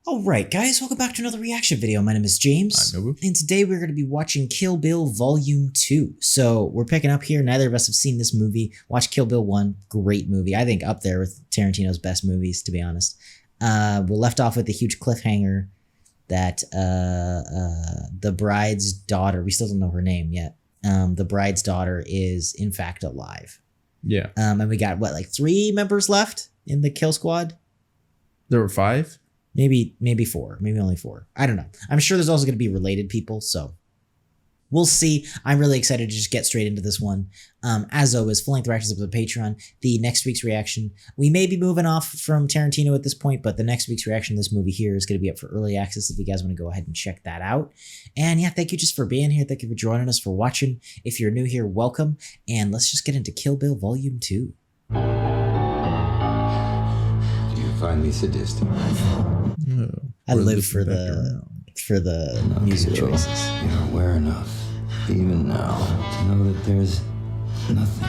Alright guys, welcome back to another reaction video. My name is James, I'm Nobu. and today we're going to be watching Kill Bill Volume 2. So we're picking up here, neither of us have seen this movie. Watch Kill Bill 1, great movie. I think up there with Tarantino's best movies, to be honest. We left off with the huge cliffhanger that the bride's daughter, we still don't know her name yet, the bride's daughter is in fact alive. Yeah. And we got, what, like 3 members left in the kill squad? There were 5? Maybe 4, maybe only 4. I don't know. I'm sure there's also going to be related people, so we'll see. I'm really excited to just get straight into this one. As always, full-length reactions up with the Patreon. The next week's reaction, we may be moving off from Tarantino at this point, but the next week's reaction to this movie here is going to be up for early access if you guys want to go ahead and check that out. And yeah, thank you just for being here. Thank you for joining us, for watching. If you're new here, welcome. And let's just get into Kill Bill Volume 2. Do you find me sadistic? No. I live for the music choices. You're aware enough, even now, to know that there's nothing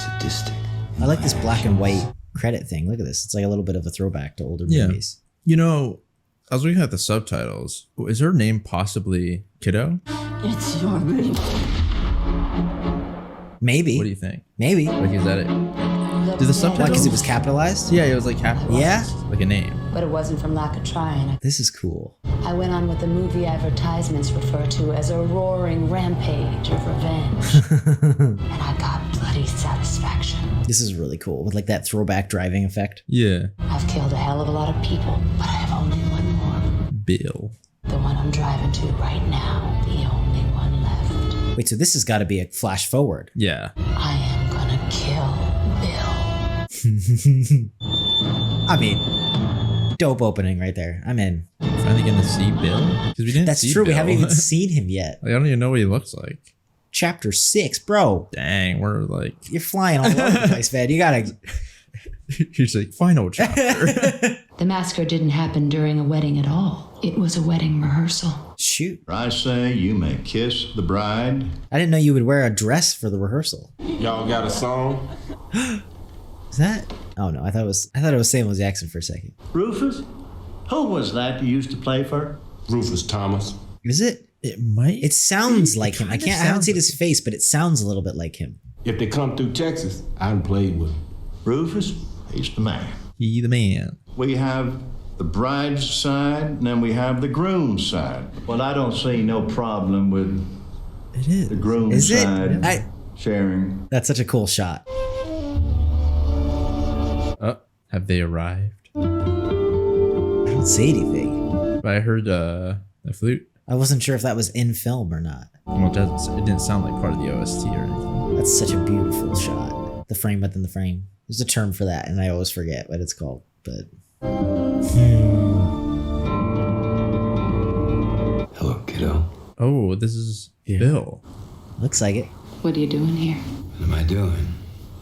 sadistic. I like this black and white credit thing. Look at this. It's like a little bit of a throwback to older movies. You know, I was looking at the subtitles. Is her name possibly Kiddo? It's your baby. Maybe. What do you think? Maybe. Like, is that it? Did the subtitles? Because it was capitalized? Yeah, it was like capitalized. Yeah? Like a name. But it wasn't from lack of trying. This is cool. I went on what the movie advertisements refer to as a roaring rampage of revenge. And I got bloody satisfaction. This is really cool with like that throwback driving effect. Yeah. I've killed a hell of a lot of people, but I have only one more. Bill. The one I'm driving to right now. The only one left. Wait, so this has got to be a flash forward. Yeah. I am gonna kill Bill. I mean, dope opening right there. I'm in. Finally gonna see Bill? Because we didn't That's see true. Bill. We haven't even seen him yet. Like, I don't even know what he looks like. Chapter 6, bro. Dang, we're like... You're flying all over the place, man. You gotta... He's like, final chapter. The massacre didn't happen during a wedding at all. It was a wedding rehearsal. Shoot. I say you may kiss the bride. I didn't know you would wear a dress for the rehearsal. Y'all got a song? Is that... Oh no, I thought it was Samuel Jackson for a second. Rufus? Who was that you used to play for? Rufus Thomas. Is it? It might... It sounds like him. I haven't seen his face, but it sounds a little bit like him. If they come through Texas, I done played with him. Rufus, he's the man. He the man. We have the bride's side, and then we have the groom's side. Well, I don't see no problem with It is. the groom's Is it? side sharing. That's such a cool shot. Oh, have they arrived? I don't see anything. But I heard a flute. I wasn't sure if that was in film or not. Well, it didn't sound like part of the OST or anything. That's such a beautiful shot. The frame within the frame. There's a term for that, and I always forget what it's called. But Hello, kiddo. Oh, this is Bill. looks like it. What are you doing here? What am I doing?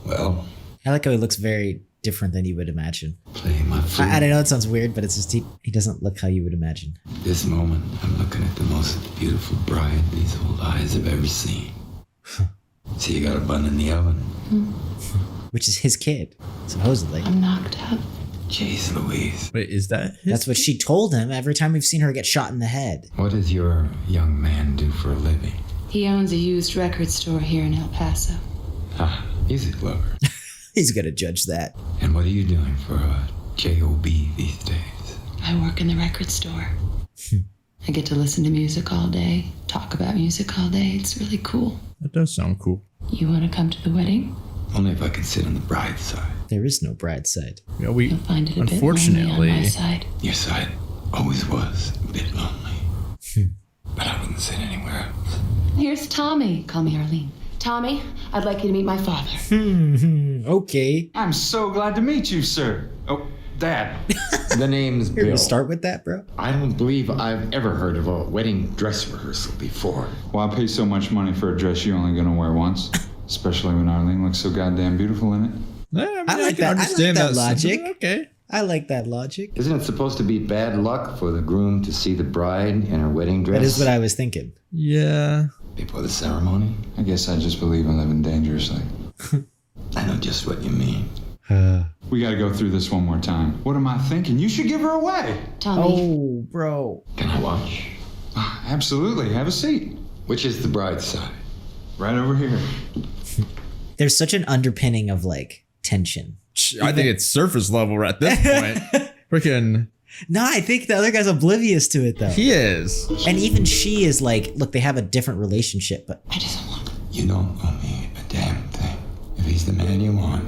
Well, I like how he looks very different than you would imagine. playing my flute. I know it sounds weird, but it's just he doesn't look how you would imagine. This moment, I'm looking at the most beautiful bride these old eyes have ever seen. See, you got a bun in the oven. Which is his kid, supposedly. I'm knocked up. Jeez Louise. Wait, is that his? That's what she told him every time we've seen her get shot in the head. What does your young man do for a living? He owns a used record store here in El Paso. Ah, music lover. He's gonna judge that. And what are you doing for a job these days? I work in the record store. I get to listen to music all day, talk about music all day. It's really cool. That does sound cool. You want to come to the wedding? Only if I can sit on the bride's side. There is no bride's side. Yeah, we You'll find it a bit lonely unfortunately on my side. Your side always was a bit lonely. But I wouldn't sit anywhere else. Here's Tommy. Call me Arlene. Tommy, I'd like you to meet my father. Okay. I'm so glad to meet you, sir. Oh, Dad. The name's Here, Bill. to start with that, bro. I don't believe I've ever heard of a wedding dress rehearsal before. Well, I pay so much money for a dress you're only gonna wear once, especially when Arlene looks so goddamn beautiful in it. Yeah, I, mean, I like can that. understand I like that that logic. Okay. I like that logic. Isn't it supposed to be bad luck for the groom to see the bride in her wedding dress? That is what I was thinking. Yeah. Before the ceremony? I guess I just believe in living dangerously. I know just what you mean. We gotta go through this one more time. What am I thinking? You should give her away. Tommy. Oh, bro. Can I watch? Absolutely. Have a seat. Which is the bride's side? Right over here. There's such an underpinning of like tension. I think it's surface level at this point. Freaking. No, I think the other guy's oblivious to it though. He is. And even she is like, look, they have a different relationship, but I just want. You don't owe me a damn thing. If he's the man you want,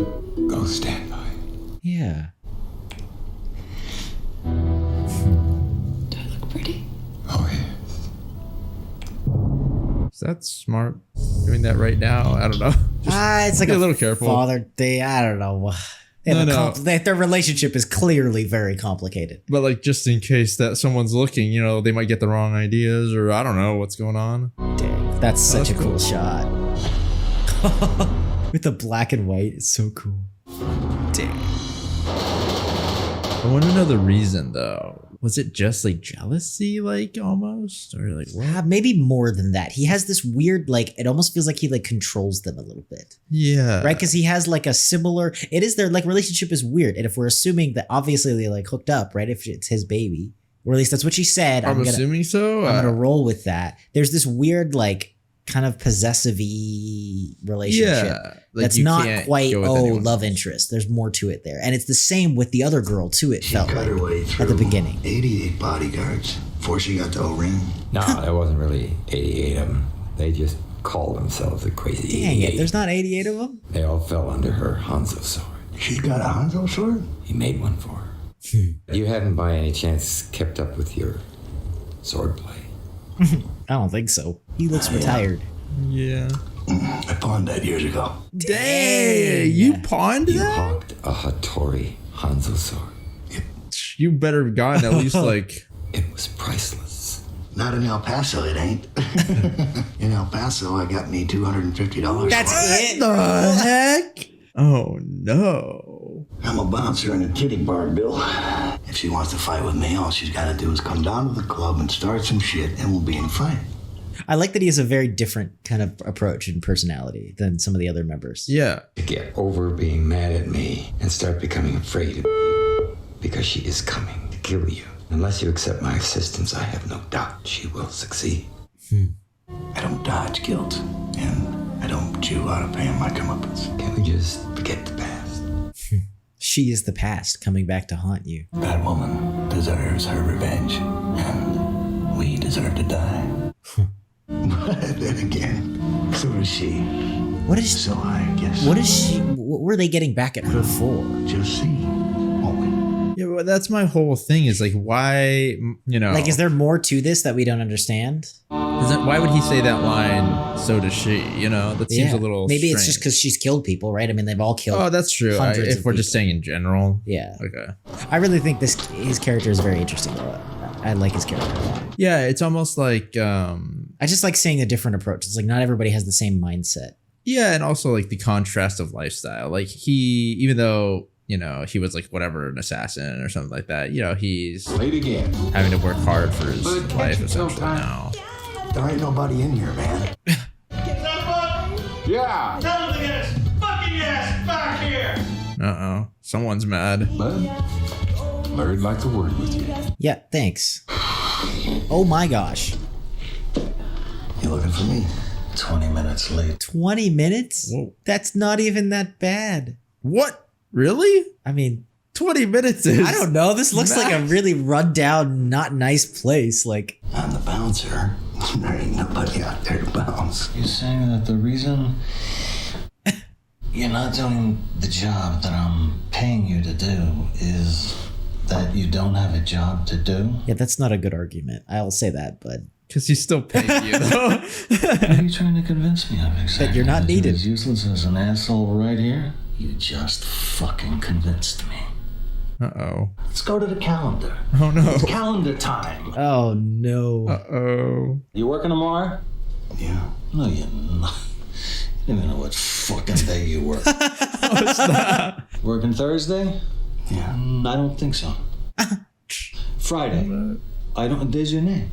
go stand by him. yeah. Do I look pretty? Oh, yes. Is that smart? Doing that right now? I don't know. It's like be a little careful. father thing. I don't know. Their relationship is clearly very complicated. But like, just in case that someone's looking, you know, they might get the wrong ideas, or I don't know what's going on. Dang, that's such a cool shot. With the black and white, it's so cool. Dang. I want to know the reason though. Was it just like jealousy, like almost, or like what? Maybe more than that. He has this weird, like, it almost feels like he like controls them a little bit. Yeah. Right? Because he has like a similar, it is their like relationship is weird. And if we're assuming that obviously they like hooked up, right? If it's his baby, or at least that's what she said. I'm assuming so. I'm gonna roll with that. There's this weird, like, kind of possessive-y relationship. Yeah, like that's you not can't quite, go with oh, anyone love else. interest. There's more to it there. And it's the same with the other girl, too, it She felt cut like, her way through at the beginning. 88 bodyguards before she got to O-Ring. No, there wasn't really 88 of them. They just called themselves the Crazy Dang 88. it, there's not 88 of them? They all fell under her Hanzo sword. She's got a Hanzo sword? He made one for her. You haven't by any chance kept up with your swordplay? I don't think so. He looks retired. Yeah. I pawned that years ago. Dang, you pawned You that? hawked a Hattori Hanzo sword. You better have gotten at least like. It was priceless. Not in El Paso, it ain't. In El Paso, I got me $250. That's it? The heck? Oh no. I'm a bouncer in a titty bar, Bill. If she wants to fight with me, all she's got to do is come down to the club and start some shit, and we'll be in a fight. I like that he has a very different kind of approach and personality than some of the other members. Yeah. To get over being mad at me and start becoming afraid of you. Because she is coming to kill you. Unless you accept my assistance, I have no doubt she will succeed. I don't dodge guilt, and I don't chew out of paying my comeuppance. Can we just forget the past? She is the past coming back to haunt you. That woman deserves her revenge, and we deserve to die. But then again, so does she. What is So I guess. What is she? What were they getting back at her for? Just see, won't we? Yeah, but that's my whole thing is like, why, you know. Like, is there more to this that we don't understand? Why would he say that line, so does she? You know, that seems a little Maybe it's strange. just because she's killed people, right? I mean, they've all killed. Oh, that's true. hundreds If of we're just people. saying in general. Yeah. Okay. I really think his character is very interesting, though. I like his character a lot. Yeah, it's almost like, I just like seeing a different approach. It's like not everybody has the same mindset. yeah, and also like the contrast of lifestyle. Like he, even though, you know, he was like whatever, an assassin or something like that, you know, he's Late again. having to work hard for his But can't life you tell essentially time? now. There ain't nobody in here, man. Yeah. Tell him to get his fucking ass back here! Uh-oh. Someone's mad. Bud, Larry'd like to word with you. Yeah, thanks. Oh my gosh. You looking for me? 20 minutes late. 20 minutes? Whoa. That's not even that bad. What? Really? I mean, 20 minutes is... I don't know. This looks like a max. really run down, not nice place. Like, I'm the bouncer. There ain't nobody out there to bounce. You're saying that the reason you're not doing the job that I'm paying you to do is that you don't have a job to do? yeah, that's not a good argument. I'll say that, but Because he's still paying you, though. What are you trying to convince me of exactly? That you're not That you're needed. as useless as an asshole right here? You just fucking convinced me. Uh-oh. Let's go to the calendar. Oh, no. It's calendar time. oh no. Uh-oh. You working tomorrow? Yeah. No, you're not. You don't even know what fucking day you work. Working Thursday? Yeah. I don't think so. Friday? I don't. There's your name.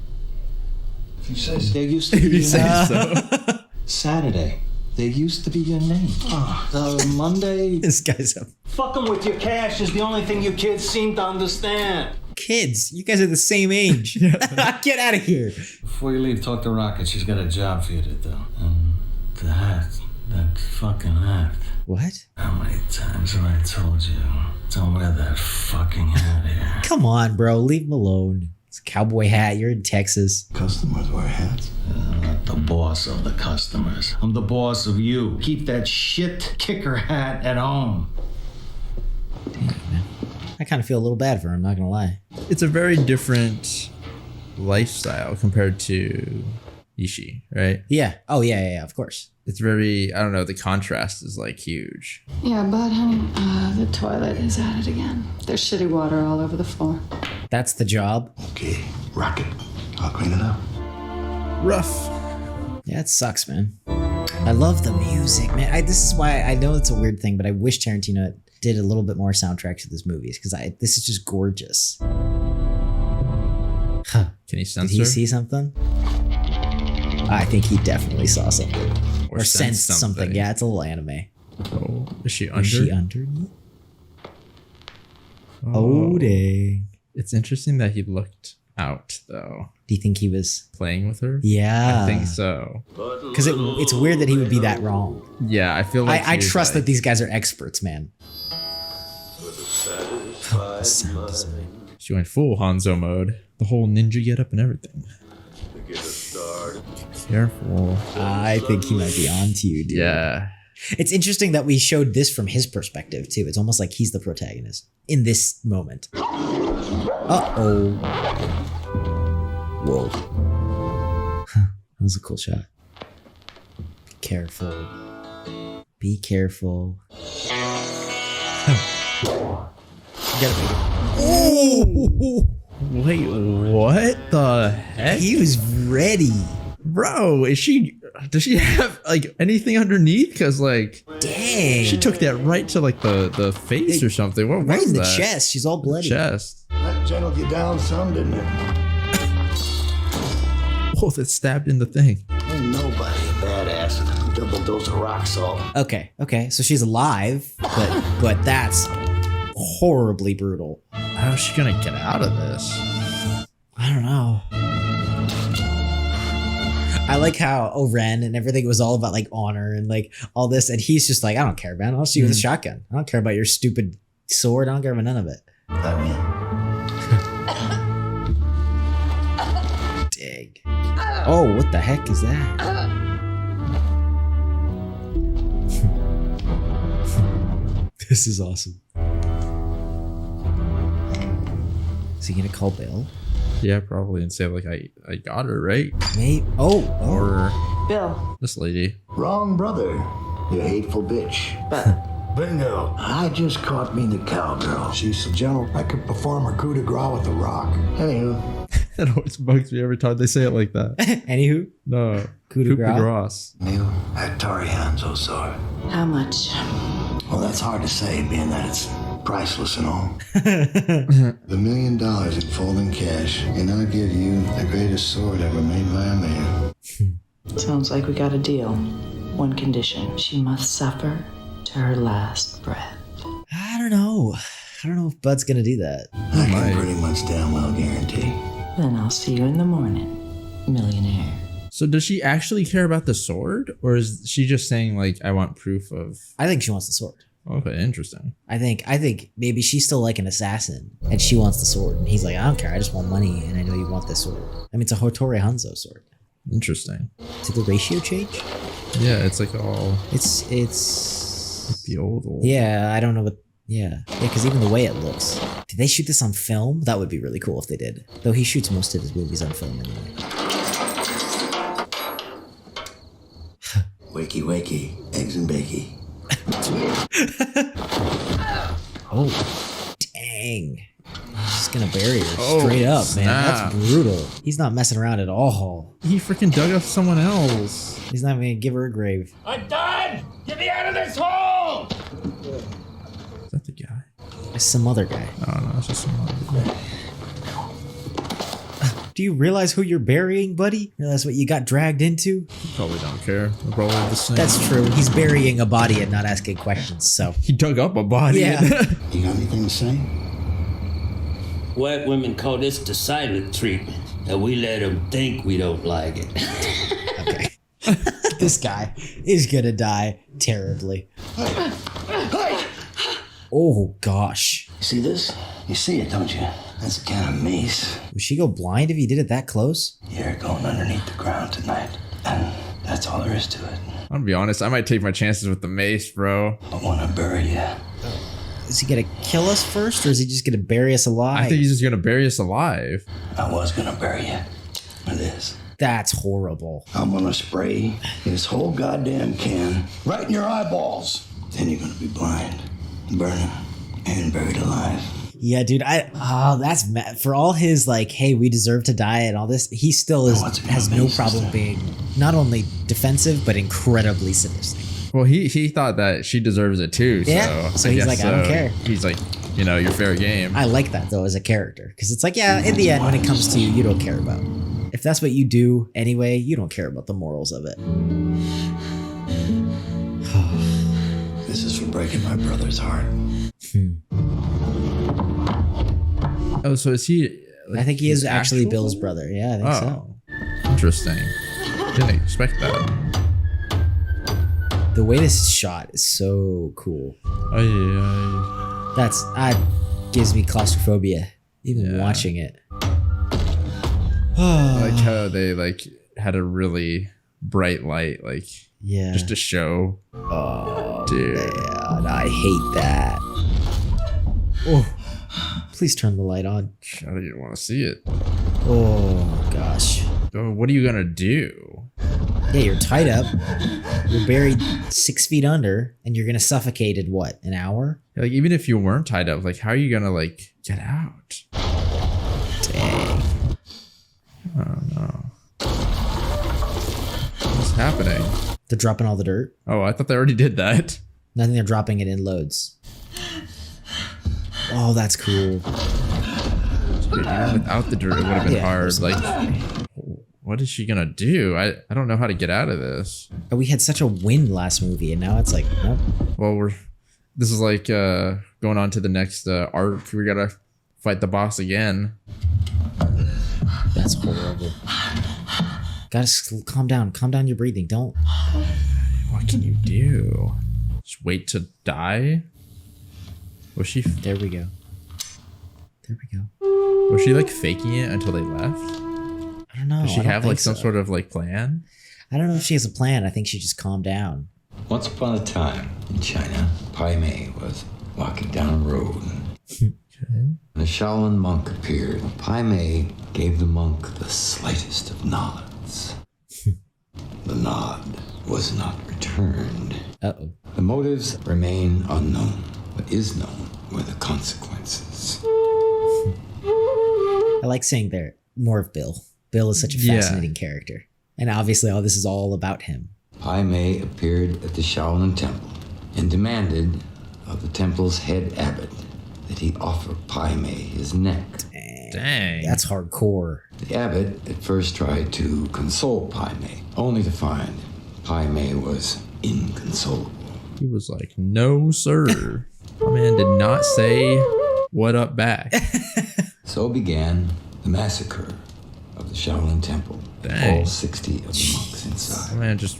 If you say so. There used to If be you your say name. so. Saturday. They used to be your name. Monday. This guy's up. Fucking with your cash is the only thing you kids seem to understand. Kids, you guys are the same age. Get out of here. Before you leave, talk to Rocket. She's got a job for you to do. And the hat. That fucking hat. What? How many times have I told you? Don't wear that fucking hat here. Come on, bro. Leave him alone. It's a cowboy hat. You're in Texas. Customers wear hats. I'm not the boss of the customers. I'm the boss of you. Keep that shit kicker hat at home. Damn, man. I kind of feel a little bad for him, I'm not gonna lie. It's a very different lifestyle compared to Ishii, right? Yeah. Oh, yeah, of course. It's very, I don't know, the contrast is like huge. Yeah, but honey, the toilet is at it again. There's shitty water all over the floor. That's the job. Okay, Rocket. I'll clean it up. Rough. Yeah, it sucks, man. I love the music, man. This is why I know it's a weird thing, but I wish Tarantino did a little bit more soundtracks to this movies because this is just gorgeous. Huh. Can he censor? Did he see something? I think he definitely saw something. Or sensed something. Yeah, it's a little anime. Oh, is she under? Is she underneath? Oh, dang. It's interesting that he looked out, though. Do you think he was playing with her? Yeah. I think so. Because it's weird that he would be that wrong. Yeah, I feel like I trust that these guys are experts, man. The sound design. She went full Hanzo mode. The whole ninja getup and everything. Careful. I think he might be on to you, dude. Yeah. It's interesting that we showed this from his perspective, too. It's almost like he's the protagonist in this moment. Uh-oh. Whoa. That was a cool shot. Be careful. Be careful. Oh! Wait, what the heck? He was ready. Bro, does she have like anything underneath? Because like, dang, she took that right to like the face or something. What right was in the that? chest. She's all bloody. Chest. That gentled you down some, didn't it? Oh, that stabbed in the thing. Ain't nobody a badass with a double dose of rock salt. Okay. So she's alive, but that's horribly brutal. How is she gonna get out of this? I don't know. I like how Oren and everything was all about like honor and like all this, and he's just like, I don't care, man. I'll shoot you with a shotgun. I don't care about your stupid sword. I don't care about none of it. I mean, Dig. Oh, what the heck is that? This is awesome. Is he gonna call Bill? Yeah, probably, and say like I got her, right? Maybe. Oh. Or Bill. this lady. Wrong brother, you hateful bitch. Bingo. I just caught me the cowgirl. She's so gentle, I could perform her coup de grace with a rock. Anywho. That always bugs me every time they say it like that. Anywho? No. Coup de grace. grace. New Atari Hanzo sword. How much? Well, that's hard to say, being that it's priceless and all. $1 million in full in cash, and I'll give you the greatest sword ever made by a man. Sounds like we got a deal. One condition. She must suffer to her last breath. I don't know if Bud's gonna do that. I can pretty much damn well guarantee. Then I'll see you in the morning, millionaire. So does she actually care about the sword, or is she just saying like I want proof of? I think she wants the sword. Okay, interesting. I think maybe she's still like an assassin and she wants the sword. And he's like, I don't care. I just want money. And I know you want this sword. I mean, it's a Hattori Hanzo sword. Interesting. Did the ratio change? Yeah, it's like all. It's like the old. Yeah, I don't know what. Yeah, because even the way it looks. Did they shoot this on film? That would be really cool if they did. Though he shoots most of his movies on film anyway. Wakey, wakey, eggs and bakey. Oh, dang. He's just gonna bury her straight up, man. Snap. That's brutal. He's not messing around at all. He freaking dug up someone else. He's not even gonna give her a grave. I'm done! Get me out of this hole! Is that the guy? It's some other guy. Oh no, it's just some other guy. Do you realize who you're burying, buddy? Realize what you got dragged into? Probably don't care. They're probably the same. That's true. He's burying a body and not asking questions, so. He dug up a body. Yeah. You got anything to say? White women call this the silent treatment, and we let them think we don't like it. Okay. This guy is gonna die terribly. Oh, gosh. You see this? You see it, don't you? That's a can of mace. Would she go blind if he did it that close? You're going underneath the ground tonight. And that's all there is to it. I'm gonna be honest, I might take my chances with the mace, bro. I want to bury you. Is he gonna kill us first, or is he just gonna bury us alive? I think he's just gonna bury us alive. I was going to bury you. With this. That's horrible. I'm going to spray this whole goddamn can right in your eyeballs. Then you're going to be blind, burning, and buried alive. Yeah, dude. That's mad. For all his like, hey, we deserve to die and all this, he still has no problem being not only defensive but incredibly sadistic. Well, he thought that she deserves it too. Yeah. So he's like, I don't care. He's like, you're fair game. I like that though as a character because it's like, yeah, in the end, when it comes to you don't care about. If that's what you do anyway, you don't care about the morals of it. This is for breaking my brother's heart. Oh, so is he? Like, I think he is actually actual? Bill's brother. Yeah, I think so. Interesting. Didn't expect that. The way this is shot is so cool. Oh yeah. That gives me claustrophobia even watching it. I like how they like had a really bright light, like just to show. Oh, dude, man, I hate that. Oh, please turn the light on. I don't even want to see it. Oh gosh. Oh, what are you gonna do? Yeah, you're tied up. You're buried 6 feet under, and you're gonna suffocate in what, an hour? Like even if you weren't tied up, like how are you gonna like get out? Dang. I don't know. What's happening? They're dropping all the dirt. Oh, I thought they already did that. I think they're dropping it in loads. Oh, that's cool. Dude, even without the dirt, it would have been hard. Like, what is she gonna do? I don't know how to get out of this. But we had such a win last movie, and now it's like, nope. Well, this is like going on to the next arc. We gotta fight the boss again. That's horrible. Gotta calm down. Calm down your breathing. Don't. What can you do? Just wait to die? Was she? There we go. There we go. Was she like faking it until they left? I don't know. Does she have like some sort of like plan? I don't know if she has a plan. I think she just calmed down. Once upon a time in China, Pai Mei was walking down a road. Okay. A Shaolin monk appeared. Pai Mei gave the monk the slightest of nods. The nod was not returned. Uh-oh. The motives remain unknown. What is known were the consequences. I like saying there more of Bill. Bill is such a fascinating character. And obviously all this is all about him. Pai Mei appeared at the Shaolin temple and demanded of the temple's head abbot that he offer Pai Mei his neck. Dang. That's hardcore. The abbot at first tried to console Pai Mei, only to find Pai Mei was inconsolable. He was like, no, sir. My man did not say what up back. So began the massacre of the Shaolin temple. Dang. All 60 of the monks inside. My man just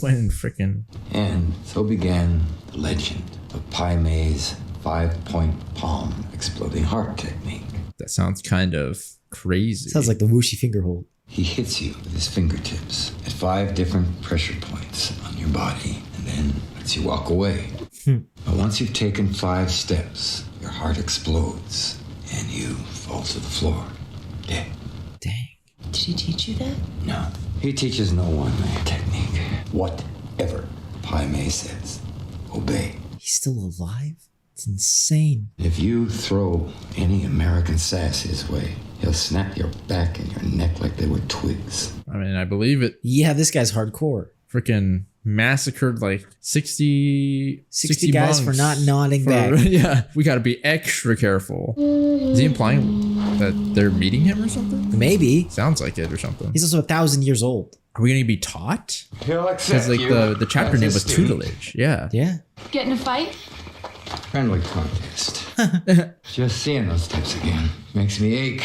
went and freaking. And so began the legend of Pai Mei's 5-point palm exploding heart technique. That sounds kind of crazy. Sounds like the whooshy finger hold. He hits you with his fingertips at 5 different pressure points on your body and then lets you walk away. But once you've taken 5 steps, your heart explodes and you fall to the floor, dead. Dang. Did he teach you that? No, he teaches no one that technique. Whatever Pai Mei says, obey. He's still alive? It's insane. If you throw any American sass his way, he'll snap your back and your neck like they were twigs. I mean, I believe it. Yeah, this guy's hardcore. Freaking massacred like 60 guys for not nodding back. Yeah, we got to be extra careful. Is he implying that they're meeting him or something? Maybe. Sounds like it or something. He's also 1,000 years old. Are we going to be taught? He'll Because accept like you the chapter as a name was student. tutelage. Yeah. Yeah. Get in a fight? Friendly contest. Just seeing those types again makes me ache.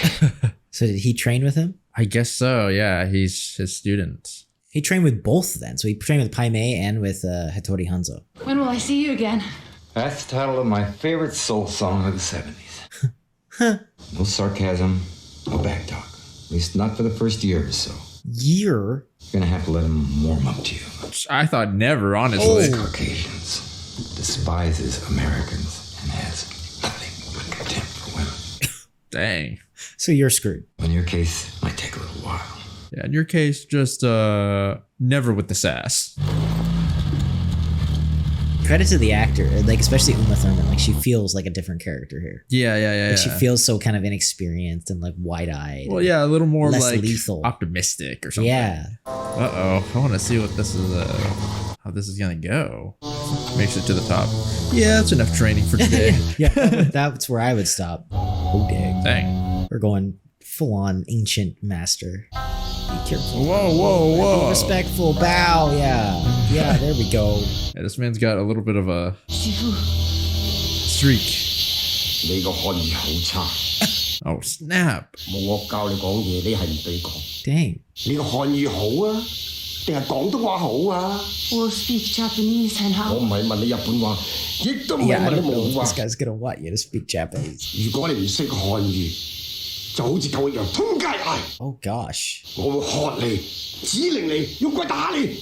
So did he train with him? I guess so. Yeah. He's his student. He trained with both then. So he trained with Pai Mei and with Hattori Hanzo. When will I see you again? That's the title of my favorite soul song of the 70s. No sarcasm, no backtalk. At least not for the first year or so. Year? You're gonna have to let him warm up to you. I thought never, honestly. Caucasians, despises Americans, and has nothing but contempt for women. Dang. So you're screwed. In your case, it might take a little while. Yeah, in your case, just never with the sass. Credit to the actor, like especially Uma Thurman. Like she feels like a different character here. Yeah. Like she feels so kind of inexperienced and like wide-eyed. Well, yeah, a little more less like lethal. optimistic or something. Yeah. I want to see what this is. How this is gonna go. Makes it to the top. Yeah, that's enough training for today. Yeah, that's where I would stop. Oh dang. We're going full-on ancient master. Be careful. Whoa. Be respectful. Bow. Yeah. There we go. Yeah, this man's got a little bit of a streak. 你個漢語好差， Oh snap! 冇我教你講嘢，你係唔俾講。 Dang. 你個漢語好啊，定係廣東話好啊？ We'll speak Japanese and 我 how? 唔係問你日本話，亦都唔係 Yeah, I 問你 don't know 蒙 if 話 this。guy's gonna want you to speak Japanese. 如果你唔識漢語，就好似狗一樣通街嗌， Oh gosh. 我會喝你，指令你，用棍打你。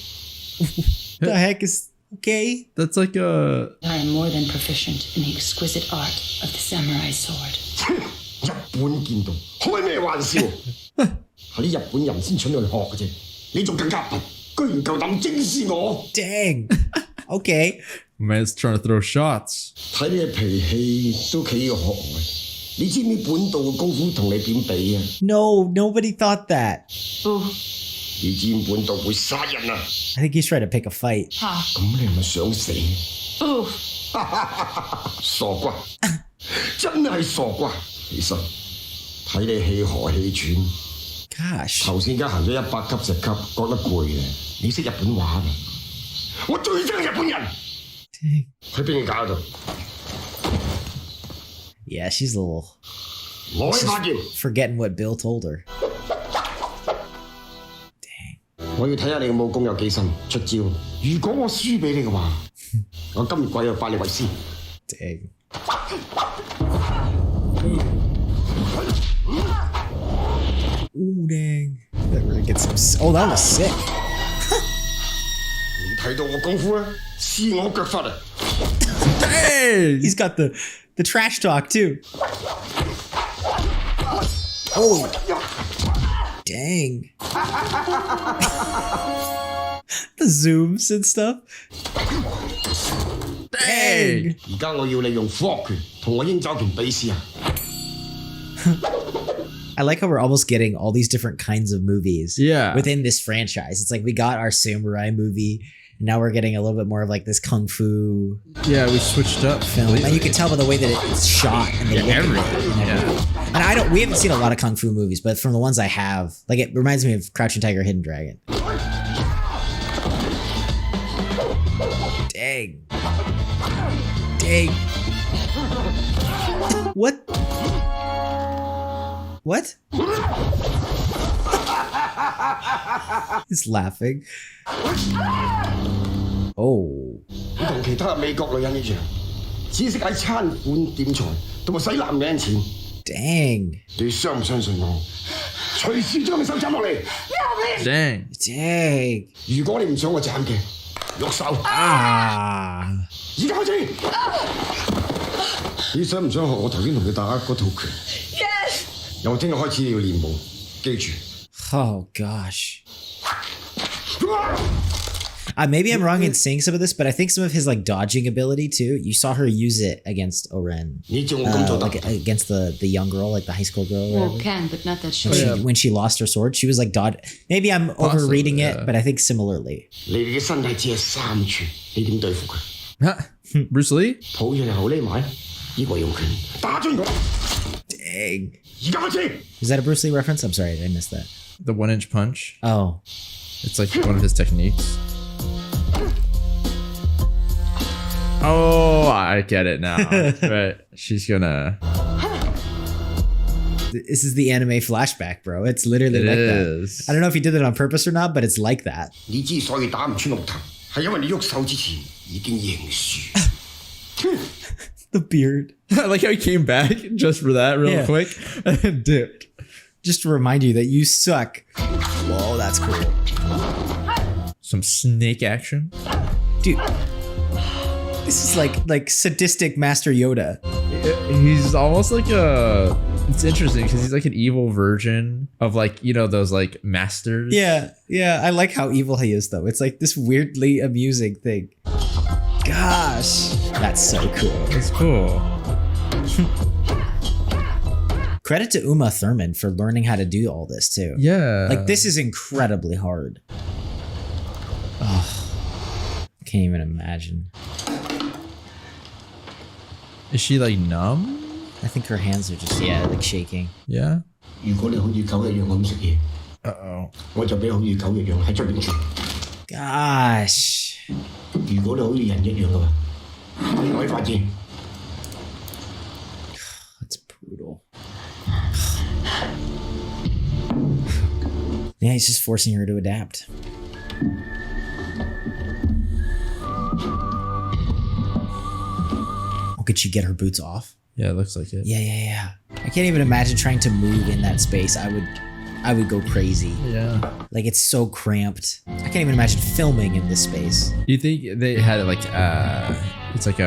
The heck is okay? That's like a I am more than proficient in the exquisite art of the samurai sword. 日本劍道開咩玩笑？係啲日本人先蠢去學嘅啫，你仲更加笨，居然夠膽輕視我！ Dang. Okay. man's trying to throw shots. 睇你嘅脾氣都企個學外，你知唔知本道嘅功夫同你點比啊？ No, nobody thought that. 你知唔知本道會殺人啊？ I think he's trying to pick a fight. 咁你係咪想死？傻瓜，真係傻瓜！其實睇你氣寒氣喘。 Gosh. 頭先而家行咗100級10級，覺得攰咧。你識日本話㗎？我最憎日本人。喺邊個搞度？ Yeah, she's a little 攞起把劍。 forgetting what Bill told her. 我要睇下你嘅武功有幾深，出招。如果我輸俾你嘅話，我今日跪去拜你為師。 Dang. Ooh, dang. That really gets him. Oh, that was sick. 你睇到我功夫啊？試我腳法啊！ Dang! He's got the trash talk too. Oh. Dang. The zooms and stuff. Dang. 而家我要你用科學拳同我鷹爪拳比試啊！ I like how we're almost getting all these different kinds of movies Yeah. within this franchise. It's like we got our samurai movie, and now we're getting a little bit more of like this kung fu Yeah, we switched up. film. And you can tell by the way that it's shot and the look of it everything. and everything. And we haven't seen a lot of kung fu movies, but from the ones I have, like it reminds me of Crouching Tiger, Hidden Dragon. Dang. Dang. What? What? He's laughing. Oh. 你同其他美國女人一樣，只識喺餐館點財同埋使男人錢。 Dang. 你相唔相信我？隨時將你手斬落嚟。 Dang. Dang. 如果你唔想我斬嘅，喐手。 Ah. 而家開始。你想唔想學我頭先同你打嗰套拳？ Yes! 由聽日開始你要練武，記住。 Oh gosh. Maybe I'm wrong in saying some of this, but I think some of his like dodging ability too. You saw her use it against Oren, 你叫我咁做得？ like against the young girl, like the high school girl. Or Well, whatever. can, but not that she. When she lost her sword, she was like dodge. Maybe I'm overreading yeah. it, but I think similarly. 你哋嘅身體只係3寸，你點對付佢？ Bruce Lee? 抱住你後匿埋，呢個用拳打穿佢。 Dang. Is that a Bruce Lee reference? I'm sorry, I missed that. The 1-inch punch. Oh. It's like one of his techniques. Oh, I get it now. Right. She's gonna... This is the anime flashback, bro. It's literally like that. I don't know if he did it on purpose or not, but it's like that. The beard. I like how he came back just for that real quick and dipped. Just to remind you that you suck. Whoa, that's cool. Some snake action. Dude. This is like sadistic Master Yoda. He's almost like a... It's interesting because he's like an evil version of like, you know, those like masters. Yeah. I like how evil he is though. It's like this weirdly amusing thing. Gosh. That's so cool. It's cool. Credit to Uma Thurman for learning how to do all this too. Yeah. Like this is incredibly hard. Oh, can't even imagine. Is she like numb? I think her hands are just, like shaking. Yeah. Uh-oh. Gosh. That's brutal. Yeah, he's just forcing her to adapt. Oh, could she get her boots off? Yeah, it looks like it. Yeah. I can't even imagine trying to move in that space. I would go crazy. Yeah. Like it's so cramped. I can't even imagine filming in this space. Do you think they had it like it's like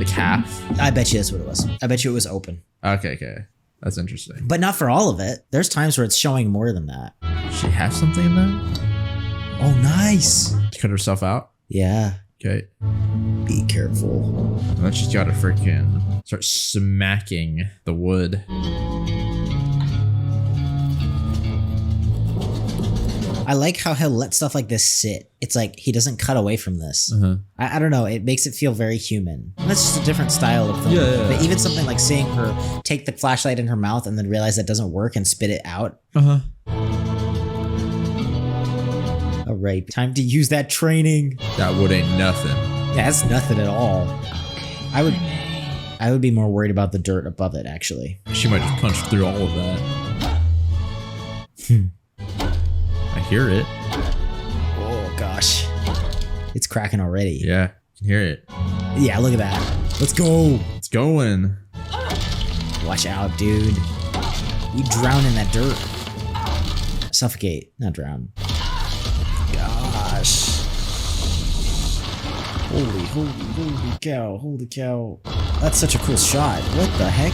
half? I bet you that's what it was. I bet you it was open. Okay. That's interesting. But not for all of it. There's times where it's showing more than that. She has something in there? Oh, nice. Cut herself out? Yeah. Okay. Be careful. And then she's got to freaking start smacking the wood. I like how he'll let stuff like this sit. It's like he doesn't cut away from this. I don't know. It makes it feel very human. That's just a different style of film. Yeah. But even something like seeing her take the flashlight in her mouth and then realize that doesn't work and spit it out. All right, time to use that training. That wood ain't nothing. Yeah, that's nothing at all. I would be more worried about the dirt above it, actually. She might just punch through all of that. I hear it. Oh, gosh. It's cracking already. Yeah, I can hear it. Yeah, look at that. Let's go. It's going. Watch out, dude. You drown in that dirt. Suffocate, not drown. Gosh. Holy cow. That's such a cool shot. What the heck?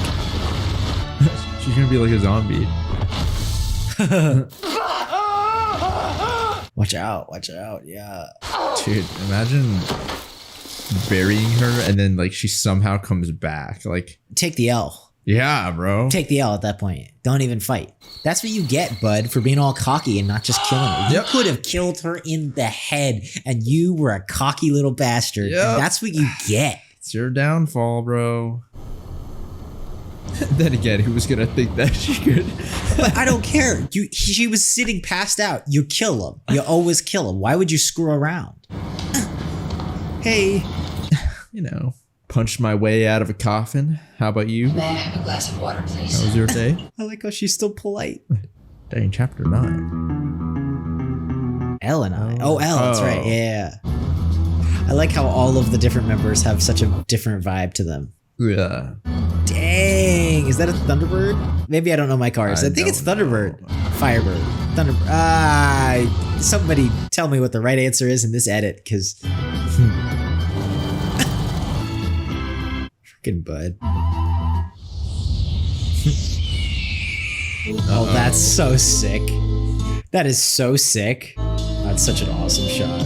She's gonna be like a zombie. Watch out, yeah. Dude, imagine burying her and then like she somehow comes back. Like, take the L. Yeah, bro. Take the L at that point. Don't even fight. That's what you get, bud, for being all cocky and not just killing her. You could have killed her in the head and you were a cocky little bastard. Yep. And that's what you get. It's your downfall, bro. Then again, who was gonna think that she could? But I don't care. She was sitting passed out. You kill him. You always kill him. Why would you screw around? Hey. You know, punched my way out of a coffin. How about you? May I have a glass of water, please? How was your day? I like how she's still polite. Dang, chapter 9. Elle and I. Oh, Elle, that's right. Yeah. I like how all of the different members have such a different vibe to them. Yeah. Dang. Is that a Thunderbird? Maybe I don't know my cars. I think it's Thunderbird. Firebird. Thunderbird. Somebody tell me what the right answer is in this edit, because... Freaking bud. Oh, that's so sick. That is so sick. That's such an awesome shot.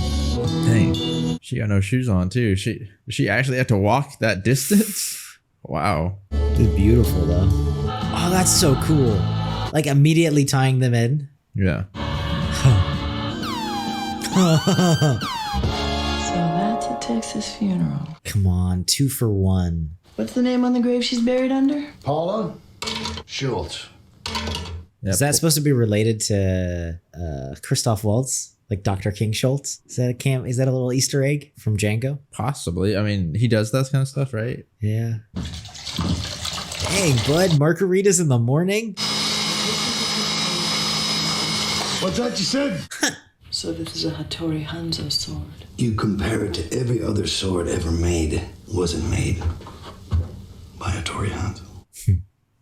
Dang. She got no shoes on too. She actually had to walk that distance? Wow. It's beautiful though. Oh, that's so cool. Like immediately tying them in. Yeah. So that's a Texas funeral. Come on, 2 for 1. What's the name on the grave she's buried under? Paula? Schultz. Yep. Is that supposed to be related to Christoph Waltz, like Dr. King Schultz? Is that is that a little Easter egg from Django? Possibly. I mean, he does that kind of stuff, right? Yeah. Dang, bud, margaritas in the morning? What's that you said? So this is a Hattori Hanzo sword. You compare it to every other sword ever made. Wasn't made by a Tori Hansen.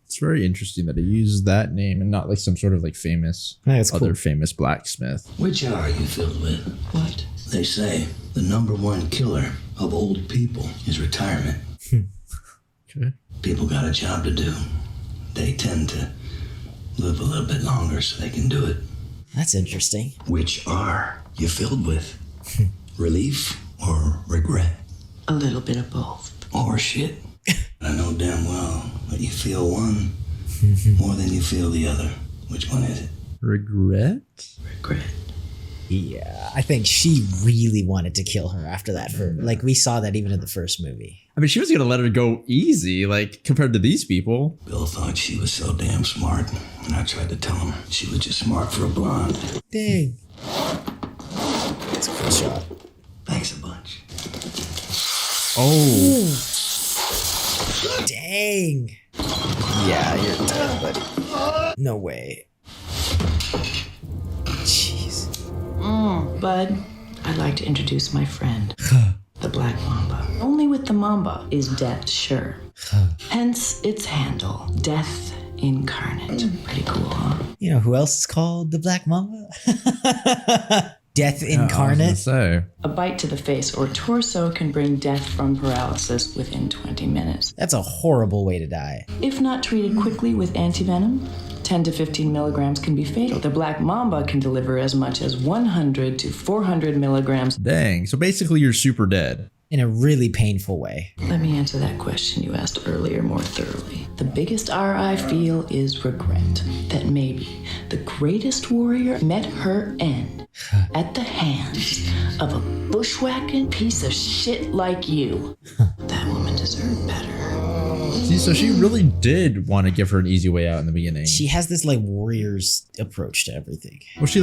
It's very interesting that he uses that name and not like some sort of like famous cool. famous blacksmith. Which are you filled with? What? They say the #1 killer of old people is retirement. Okay. People got a job to do. They tend to live a little bit longer so they can do it. That's interesting. Which are you filled with? Relief or regret? A little bit of both. Or shit. I know damn well that you feel one more than you feel the other. Which one is it? Regret? Regret. Yeah, I think she really wanted to kill her after that. Like, we saw that even in the first movie. I mean, she was going to let her go easy, like, compared to these people. Bill thought she was so damn smart, and I tried to tell him she was just smart for a blonde. Dang. That's a cool shot. Thanks a bunch. Oh. Ooh. Dang. Yeah, you're dead, buddy. No way. Jeez. Bud, I'd like to introduce my friend, the Black Mamba. Only with the Mamba is death sure. Hence its handle, Death Incarnate. Pretty cool, huh? You know who else is called the Black Mamba? Death Incarnate. Say. A bite to the face or torso can bring death from paralysis within 20 minutes. That's a horrible way to die. If not treated quickly with antivenom, 10 to 15 milligrams can be fatal. The Black Mamba can deliver as much as 100 to 400 milligrams. Dang. So basically, you're super dead. In a really painful way. Let me answer that question you asked earlier more thoroughly. The biggest R I feel is regret that maybe the greatest warrior met her end at the hands of a bushwhacking piece of shit like you. That woman deserved better. See, so she really did want to give her an easy way out in the beginning. She has this like warrior's approach to everything. Well, she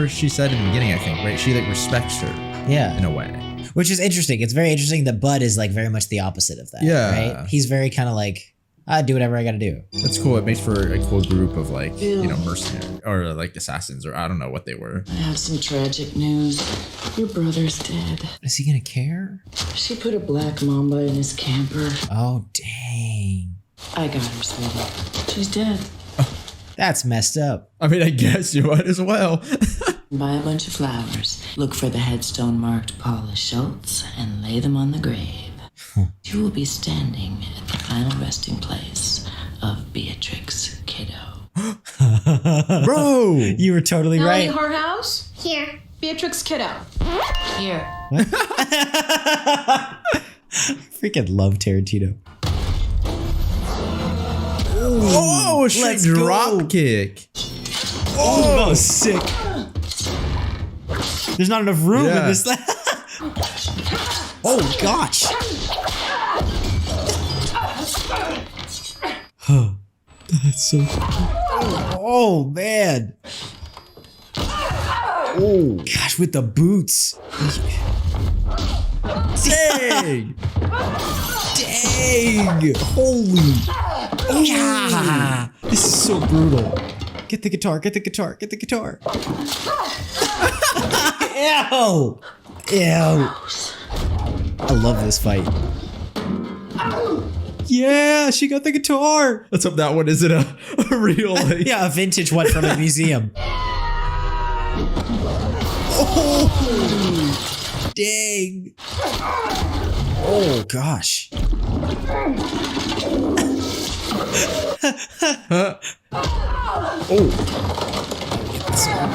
she said in the beginning, I think, right? She like respects her. Yeah. In a way. Which is interesting. It's very interesting that Bud is like very much the opposite of that. Yeah. Right? He's very kind of like, I do whatever I gotta do. That's cool. It makes for a cool group of like, you know, mercenaries or like assassins or I don't know what they were. I have some tragic news. Your brother's dead. Is he gonna care? She put a Black Mamba in his camper. Oh, dang. I got her, sweetie. She's dead. That's messed up. I mean, I guess you might as well. Buy a bunch of flowers. Look for the headstone marked Paula Schultz and lay them on the grave. You will be standing at the final resting place of Beatrix Kiddo. Bro! You were totally right. Whorehouse? Here. Beatrix Kiddo. Here. Freaking love Tarantino. Oh, shit, drop kick. Oh, that was sick. There's not enough room in this. Oh, gosh. That's so cool. Oh, man. Oh, gosh, with the boots. Dang. Dang. Holy. Oh, yeah. This is so brutal. Get the guitar, get the guitar, get the guitar. Ew. Ew. I love this fight. Yeah, she got the guitar. Let's hope that one isn't a real like... Yeah, a vintage one from a museum. Oh, dang. Oh, gosh. Oh,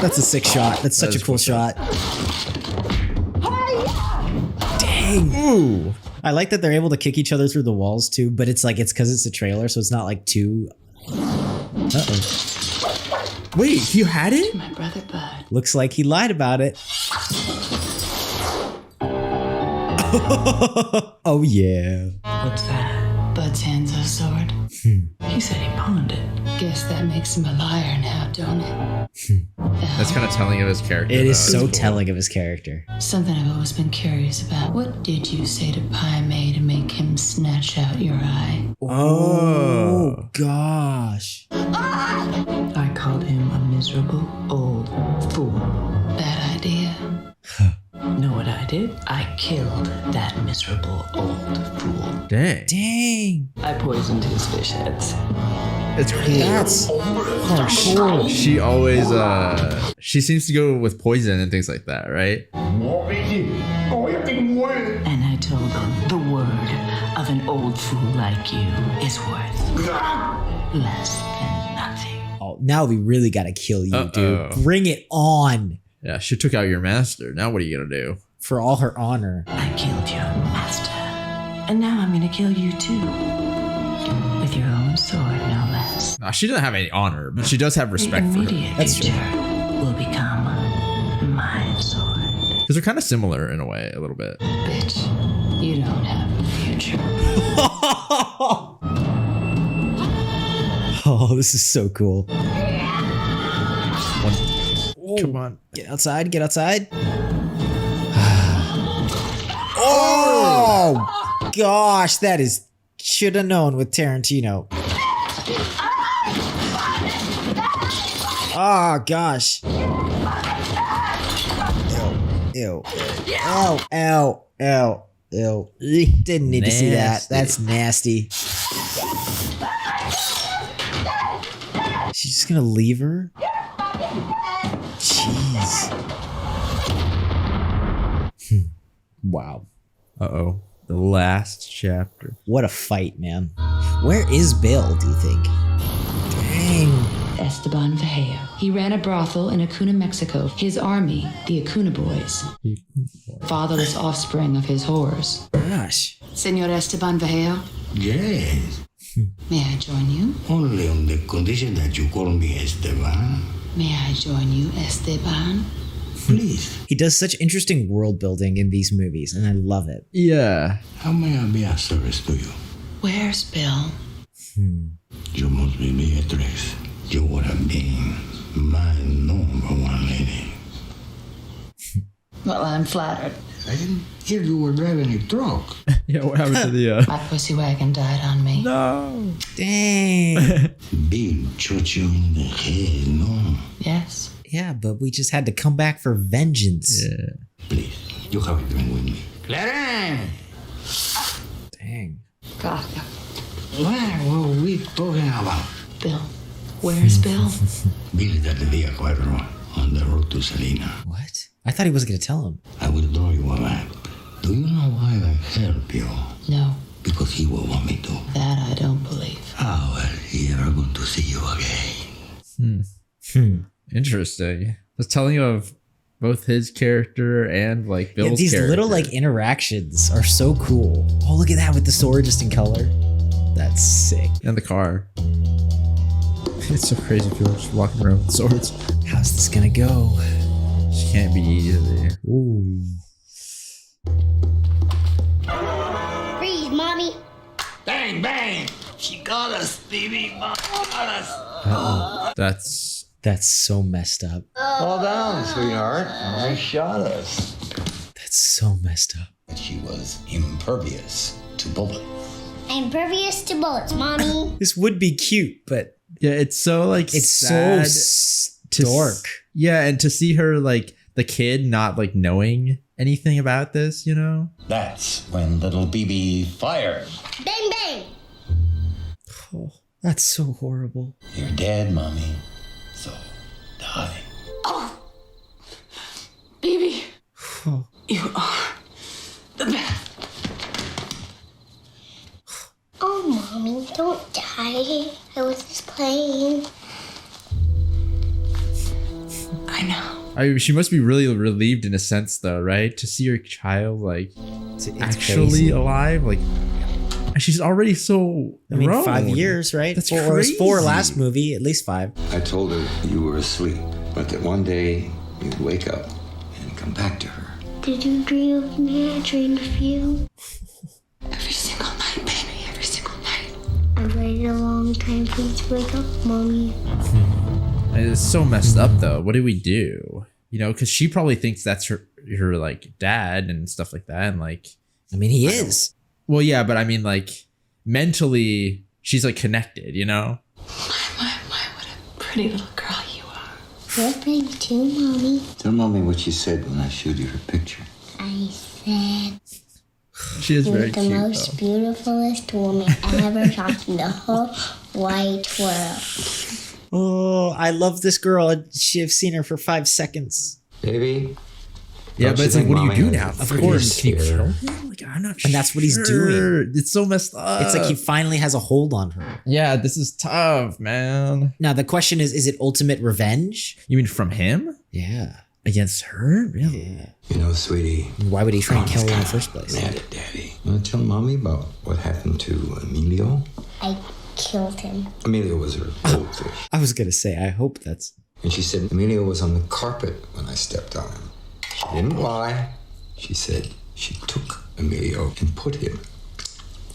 that's a sick shot. That's such a cool shot. Dang. Ooh. I like that they're able to kick each other through the walls too, but it's like it's because it's a trailer, so it's not like too. Uh-oh. Wait, you had it? My brother Bud. Looks like he lied about it. Oh yeah. What's that? Bud's Hanzo sword. He said he pawned it. Guess that makes him a liar now, don't it? That's kind of telling of his character. It is though. so It's cool. telling of his character. Something I've always been curious about. What did you say to Pai Mei to make him snatch out your eye? Oh, gosh. I called him a miserable old fool. Bad idea. Know what I did? I killed that miserable old fool. Dang. Dang. I poisoned his fish heads. It's cool. That's cool. She always she seems to go with poison and things like that, right? And I told him the word of an old fool like you is worth less than nothing. Oh, now we really gotta kill you, dude. Bring it on. Yeah, she took out your master. Now what are you gonna do? For all her honor. I killed your master. And now I'm gonna kill you too. With your own sword, no less. Nah, she doesn't have any honor, but she does have respect The for immediate him. That's true. future will become my sword. Because they're kind of similar in a way, a little bit. Bitch, you don't have a future. Oh, this is so cool. Come on. Get outside, get outside. Oh, gosh, that is... Should have known with Tarantino. Oh, gosh. Ew. Ew. Ow. Ow. Ew. Didn't need to see that. That's nasty. She's just gonna leave her? Jeez. Wow. Uh-oh. The last chapter. What a fight, man. Where is Bill, do you think? Dang. Esteban Vallejo. He ran a brothel in Acuna, Mexico. His army, the Acuna Boys. Fatherless offspring of his whores. Gosh. Senor Esteban Vallejo, Yes. may I join you? Only on the condition that you call me Esteban. May I join you, Esteban? Please. He does such interesting world building in these movies, and I love it. Yeah. How may I be of service to you? Where's Bill? You must be Beatrix. You would have been my number one lady. Well, I'm flattered. I didn't hear you were driving a truck. Yeah, what happened to the My pussy wagon died on me. No. Dang. Bill shot you in the head, no? Yes. Yeah, but we just had to come back for vengeance. Yeah. Please, you have a drink with me. Clarence! Dang. God. What were we talking about? Bill. Where's Bill? Bill is at the Via Cuadro on the road to Salina. What? I thought he wasn't going to tell him. I will draw you a map. Do you know why I help you? No. Because he will want me to. That I don't believe. Ah, well, he are going to see you again. Interesting. It's telling you of both his character and like Bill's These character. little like interactions are so cool. Oh, look at that with the sword just in color. That's sick. And the car. It's so crazy people just walking around with swords. How's this gonna go? She can't be easy. Ooh. Freeze, Mommy. Bang, bang! She got us, baby. Mom got us. That's so messed up. Hold on, sweetheart. She shot us. That's so messed up. But she was impervious to bullets. I'm impervious to bullets, Mommy. This would be cute, but Yeah, it's so like it's sad so dark. Yeah, and to see her like the kid not like knowing anything about this, you know? That's when little BB fired. Bang, bang. Oh, that's so horrible. You're dead, Mommy. So die. Oh, baby, Oh. you are the best. Oh, Mommy, don't die. I was just playing. I know. She must be really relieved in a sense though, right? To see her child like It's actually crazy. alive. Like she's already so I mean, grown. 5 years, right? That's Or it was 4 crazy. last movie, at least 5. I told her you were asleep, but that one day you'd wake up and come back to her. Did you dream of me? I dreamed of you. Every single night, baby, every single night. I'm ready waited a long time for you to wake up, Mommy. It's so messed up though. What do we do? You know, because she probably thinks that's her like dad and stuff like that. And like, I mean, he is. Well, yeah, but I mean, like, mentally, she's like connected. You know. My, what a pretty little girl you are. You're pretty too, Mommy. Tell Mommy what you said when I showed you her picture. I said, She is you're very the cute. most beautifulest woman ever talking the whole wide world. Oh, I love this girl. I've seen her for 5 seconds. Baby. Yeah, but it's like, what do you do now? Of course. Can you kill him? Like, I'm not And that's what he's doing. It's so messed up. It's like he finally has a hold on her. Yeah, this is tough, man. Now, the question is it ultimate revenge? You mean from him? Yeah. Against her? Really? Yeah. You know, sweetie. Why would he try and kill her in the first place? Mad at Daddy. You want to tell Mommy about what happened to Emilio? I killed him. Emilio was her goldfish. I was going to say, I hope that's... And she said Emilio was on the carpet when I stepped on him. She didn't lie. She said she took Emilio and put him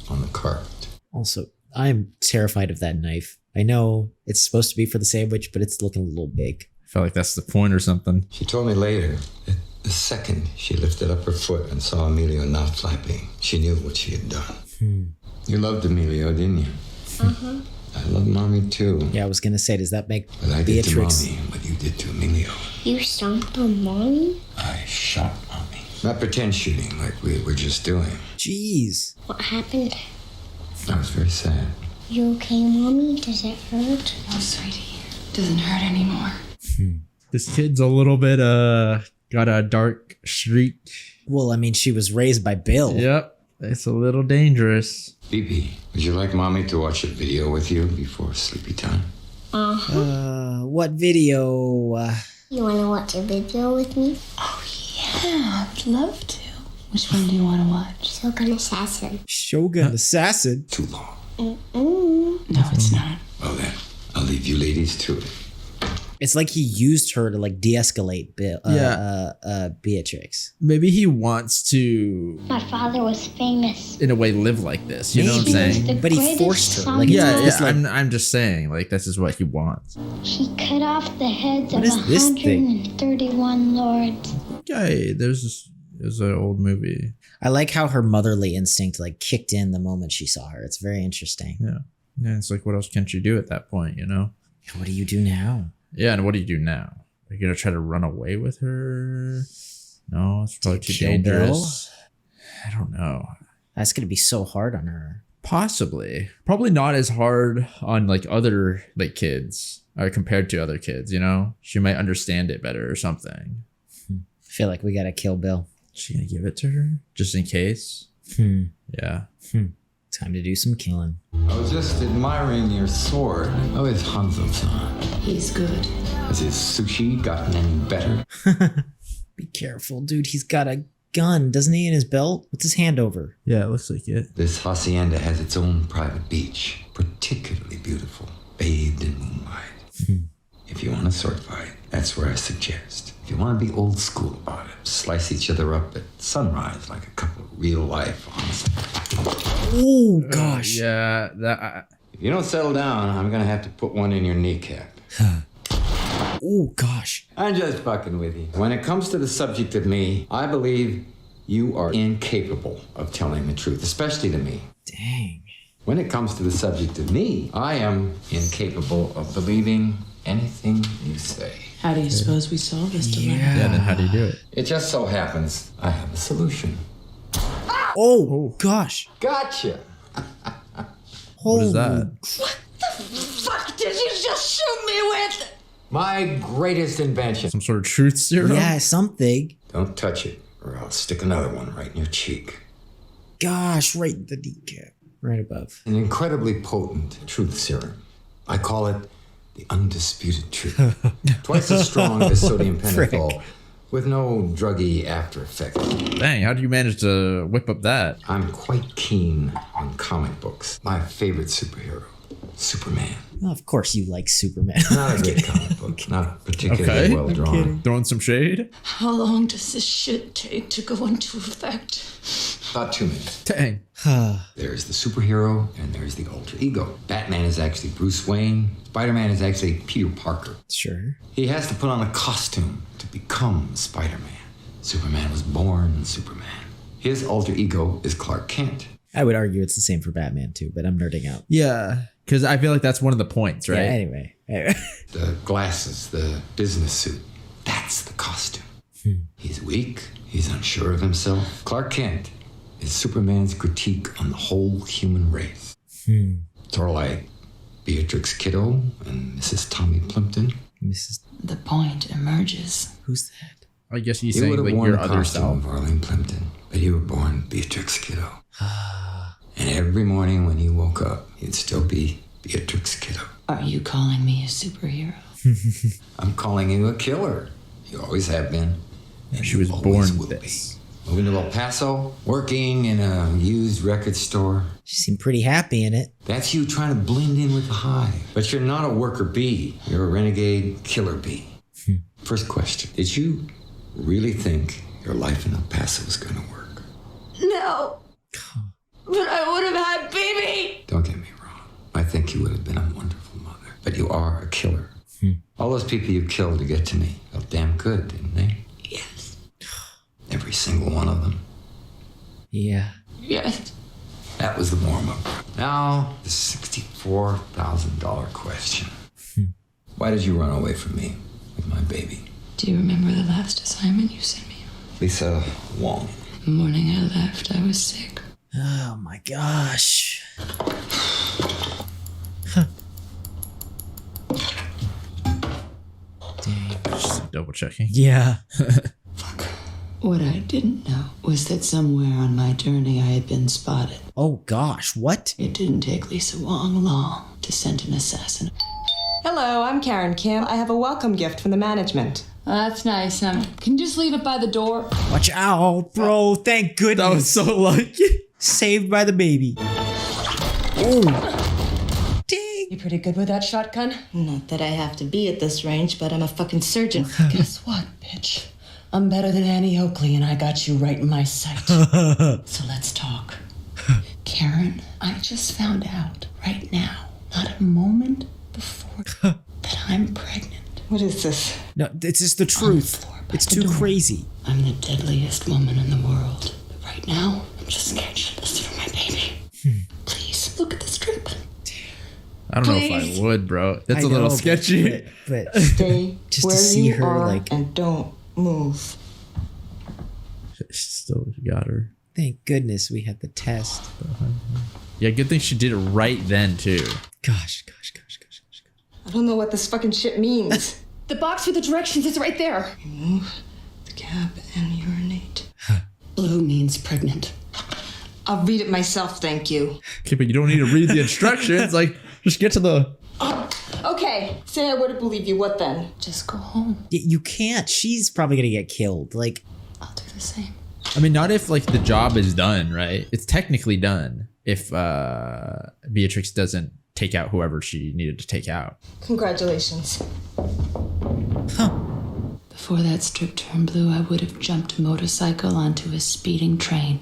on the carpet. Also, I'm terrified of that knife. I know it's supposed to be for the sandwich, but it's looking a little big. I felt like that's the point or something. She told me later that the second she lifted up her foot and saw Emilio not flapping, she knew what she had done. You loved Emilio, didn't you? Uh-huh. I love Mommy too. Yeah, I was going to say, does that make But I did to Beatrix... Mommy what you did to Emilio. You stomped on Mommy? I shot Mommy. Not pretend shooting like we were just doing. Jeez. What happened? I was very sad. You okay, Mommy? Does it hurt? No, sweetie. Doesn't hurt anymore. This kid's a little bit, got a dark streak. Well, I mean, she was raised by Bill. Yep. It's a little dangerous. BB, would you like Mommy to watch a video with you before sleepy time? What video? You want to watch a video with me? Oh, yeah. I'd love to. Which one do you want to watch? Shogun Assassin. Shogun Assassin? Too long. Mm-mm. No, it's not. Well then, I'll leave you ladies to it. It's like he used her to like de-escalate Beatrix. Maybe he wants to, My father was famous. in a way, live like this. You know what I'm He was saying? the But he greatest forced her. Like, it's Yeah, just yeah. like, I'm just saying, like, this is what he wants. He cut off the heads What of is this thing? 131 lords. Okay, there's an old movie. I like how her motherly instinct like kicked in the moment she saw her. It's very interesting. Yeah. Yeah, it's like, what else can you do at that point, you know? What do you do now? Yeah, and what do you do now? Are you going to try to run away with her? No, it's probably too kill dangerous. I don't know. That's going to be so hard on her. Possibly. Probably not as hard on like other like kids or compared to other kids, you know? She might understand it better or something. I feel like we got to kill Bill. Is she going to give it to her just in case? Yeah. Time to do some killing. I was just admiring your sword. How is Hanzo-san? He's good. Has his sushi gotten any better? Be careful, dude. He's got a gun, doesn't he, in his belt? What's his hand over? Yeah, it looks like it. This hacienda has its own private beach, particularly beautiful, bathed in moonlight. If you want a sword fight, that's where I suggest. If you want to be old school about it, slice each other up at sunrise like a couple of real life honest. Oh, gosh. Yeah, that. If you don't settle down, I'm gonna have to put one in your kneecap. Oh, gosh. I'm just fucking with you. When it comes to the subject of me, I believe you are incapable of telling the truth, especially to me. Dang. When it comes to the subject of me, I am incapable of believing anything you say. How do you suppose we solve this dilemma? Yeah, then how do you do it? It just so happens I have a solution. Oh, gosh. Gotcha. What is that? What the fuck did you just shoot me with? My greatest invention. Some sort of truth serum? Yeah, something. Don't touch it, or I'll stick another one right in your cheek. Gosh, right in the kneecap. Right above. An incredibly potent truth serum. I call it the undisputed truth. Twice as strong as sodium pentothal, with no druggy after effect. Dang, how did you manage to whip up that? I'm quite keen on comic books. My favorite superhero, Superman. Well, of course you like Superman. Not a good comic book. Not particularly well drawn. Throwing some shade? How long does this shit take to go into effect? About 2 minutes. Dang. There's the superhero and there's the alter ego. Batman is actually Bruce Wayne. Spider-Man is actually Peter Parker. Sure. He has to put on a costume to become Spider-Man. Superman was born Superman. His alter ego is Clark Kent. I would argue it's the same for Batman too, but I'm nerding out. Yeah, because I feel like that's one of the points, right? Yeah, anyway. The glasses, the business suit, that's the costume. He's weak. He's unsure of himself. Clark Kent is Superman's critique on the whole human race. Sort of like Beatrix Kiddo and Mrs. Tommy Plimpton. The point emerges. Who's that? I guess he's You saying would have like worn your the other costume self. of Arlene Plimpton, but you were born Beatrix Kiddo. And every morning when you woke up, you'd still be Beatrix Kiddo. Are you calling me a superhero? I'm calling you a killer. You always have been. And She was you born always will this. be. Moving to El Paso, working in a used record store. She seemed pretty happy in it. That's you trying to blend in with the hive. But you're not a worker bee. You're a renegade killer bee. First question. Did you really think your life in El Paso was going to work? No. But I would have had baby. Don't get me wrong. I think you would have been a wonderful mother. But you are a killer. All those people you killed to get to me felt damn good, didn't they? Yes. Every single one of them. Yeah. Yes. That was the warm-up. Now, the $64,000 question. Why did you run away from me with my baby? Do you remember the last assignment you sent me? Lisa Wong. The morning I left, I was sick. Oh my gosh. Dang. Just double checking. Yeah. What I didn't know was that somewhere on my journey I had been spotted. Oh gosh, what? It didn't take Lisa Wong long to send an assassin. Hello, I'm Karen Kim. I have a welcome gift from the management. That's nice. Can you just leave it by the door? Watch out, bro. Thank goodness. That was so lucky. Saved by the baby. Oh. Dang. You pretty good with that shotgun? Not that I have to be at this range, but I'm a fucking surgeon. Guess what, bitch? I'm better than Annie Oakley, and I got you right in my sight. So let's talk. Karen, I just found out right now, not a moment before, that I'm pregnant. What is this? No, it's just the truth. It's too crazy. I'm the deadliest woman in the world. But right now, I'm just scared shitless for my baby. Please, look at the strip. I don't know if I would, bro. That's a little sketchy. But Stay just where to see you her are like, and don't move. Still got her. thank goodness we had the test. Yeah, good thing she did it right then too. Gosh. I don't know what this fucking shit means. The box with the directions is right there. Remove the cap and urinate. Blue means pregnant. I'll read it myself, thank you. Okay, but you don't need to read the instructions. Like, just get to the... Okay, say I wouldn't believe you, what then? Just go home. You can't. She's probably gonna get killed. Like, I'll do the same. I mean, not if like the job is done, right? It's technically done if Beatrix doesn't take out whoever she needed to take out. Congratulations. Before that strip turned blue, I would have jumped a motorcycle onto a speeding train.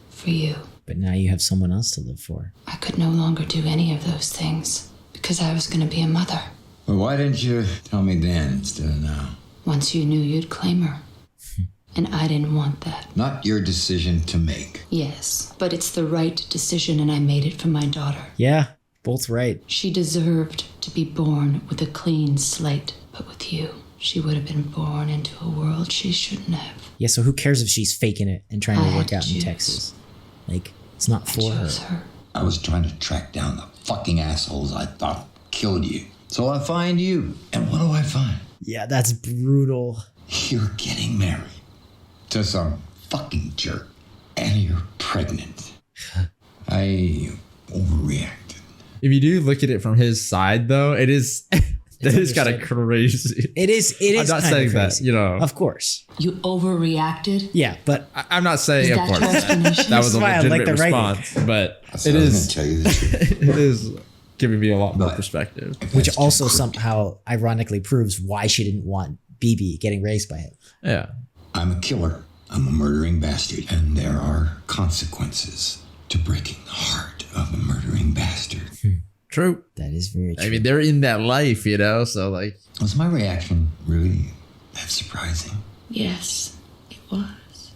For you. But now you have someone else to live for. I could no longer do any of those things because I was going to be a mother. Well, why didn't you tell me then instead of now? Once you knew, you'd claim her. And I didn't want that. Not your decision to make. Yes, but it's the right decision and I made it for my daughter. Yeah, both right. She deserved to be born with a clean slate. But with you, she would have been born into a world she shouldn't have. Yeah, so who cares if she's faking it and trying I to had work to out in choose. Texas? Like, it's not for her. I was trying to track down the fucking assholes I thought killed you. So I find you. And what do I find? Yeah, that's brutal. You're getting married to some fucking jerk. And you're pregnant. I overreacted. If you do look at it from his side, though, it is... That is kind of crazy. It is. I'm not saying that, you know. Of course. You overreacted? Yeah, but I'm not saying, Is of that course, your explanation? that was a That's why I like legitimate the writing. response, but So it I was is, gonna tell you the truth. it is giving me a lot more perspective. which also somehow ironically proves why she didn't want BB getting raised by him. Yeah. I'm a killer. I'm a murdering bastard, and there are consequences to breaking the heart of a murdering bastard. True. That is very true. I mean, they're in that life, you know, so like. Was my reaction really that surprising? Yes, it was.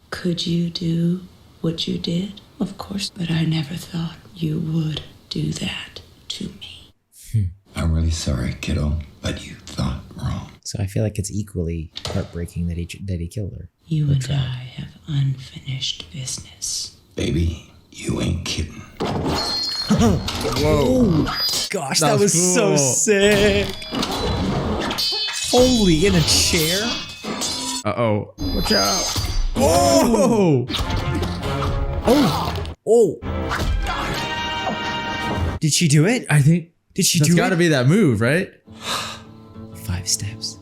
Could you do what you did? Of course, but I never thought you would do that to me. I'm really sorry, kiddo, but you thought wrong. So I feel like it's equally heartbreaking that he killed her. You and I have unfinished business. Baby, you ain't kidding. Whoa. Gosh, that was so sick. Holy, in a chair? Uh-oh. Watch out. Whoa! Oh. Did she do it? I think. Did she That's do it? gotta be that move, right? 5 steps.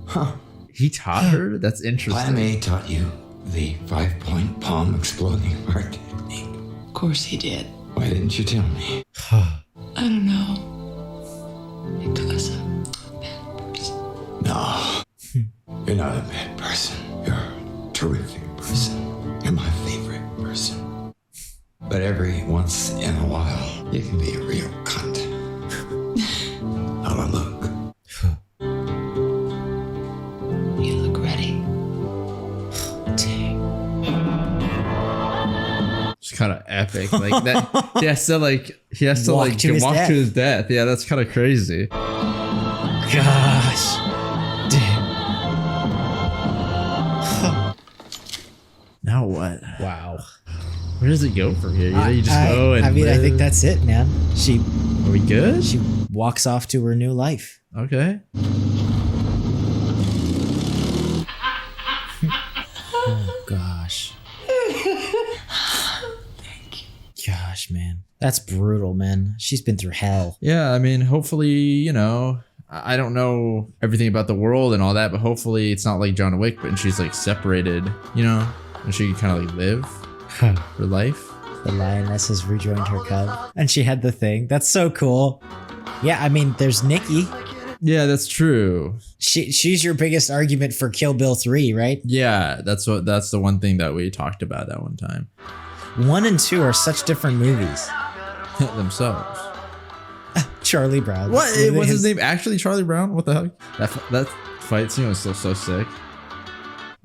Huh. He taught her? That's interesting. May taught you the 5-point palm exploding heart technique. Of course he did. Why didn't you tell me? I don't know. Because I'm a bad person. No. You're not a bad person. You're a terrific person. You're my favorite person. But every once in a while, you can be a real cunt. How do I look? You look ready. Dang. It's kind of epic. Like that. He has to Walk to his walk death. to his death. Yeah, that's kind of crazy. Gosh. Damn. Now what? Wow. Where does it go from here? You know, you just go and I mean, I think live? that's it, man. Are we good? She walks off to her new life. Okay. Oh, gosh. Thank you. Gosh, man. That's brutal, man. She's been through hell. Yeah, I mean, hopefully, you know, I don't know everything about the world and all that, but hopefully it's not like John Wick, but she's like separated, you know, and she can kind of like live her life. The lioness has rejoined her cub. And she had the thing. That's so cool. Yeah, I mean, there's Nikki. Yeah, that's true. She's your biggest argument for Kill Bill 3, right? Yeah, that's the one thing that we talked about that one time. 1 and 2 are such different movies. Themselves. Charlie Brown. What? Was his name actually Charlie Brown? What the heck? That fight scene was so sick.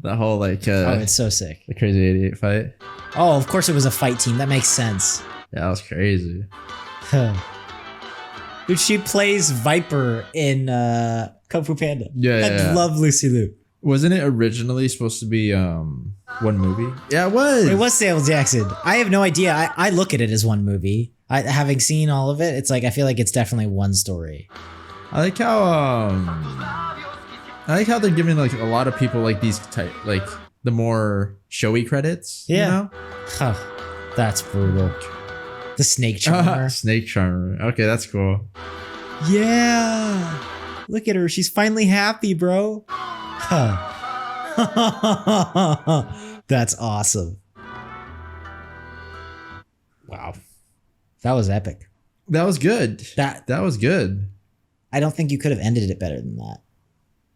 That whole like oh, it's so sick. The Crazy 88 fight. Oh, of course it was a fight team. That makes sense. Yeah, that was crazy. Dude, she plays Viper in Kung Fu Panda. Yeah, I love Lucy Liu. Wasn't it originally supposed to be one movie? Yeah, it was. It was Samuel Jackson. I have no idea. I look at it as one movie. Having seen all of it, it's like I feel like it's definitely one story. I like how they're giving like a lot of people like these type like the more showy credits. Yeah. You know? Huh. That's brutal. The snake charmer. Snake charmer. Okay, that's cool. Yeah. Look at her. She's finally happy, bro. Huh. That's awesome. Wow. That was epic. That was good. That was good. I don't think you could have ended it better than that.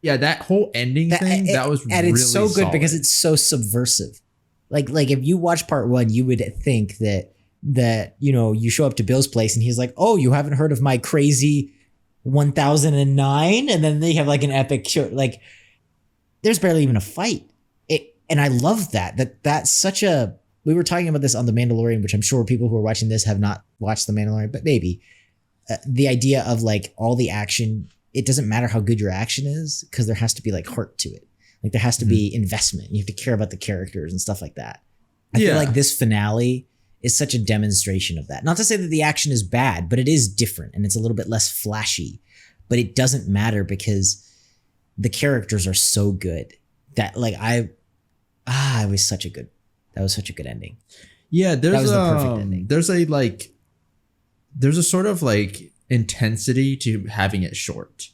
Yeah, that whole ending thing, that was and really it's so good solid. because it's so subversive. Like if you watch part 1, you would think that you know, you show up to Bill's place and he's like, "Oh, you haven't heard of my crazy 1009?" And then they have like an epic show. Like there's barely even a fight. And I love that. That's such a. We were talking about this on The Mandalorian, which I'm sure people who are watching this have not watched The Mandalorian, but maybe the idea of like all the action. It doesn't matter how good your action is because there has to be like heart to it. Like there has to be investment. You have to care about the characters and stuff like that. I feel like this finale is such a demonstration of that. Not to say that the action is bad, but it is different and it's a little bit less flashy. But it doesn't matter because the characters are so good that like it was such a good ending. Yeah, that was the perfect ending. There's a sort of like intensity to having it short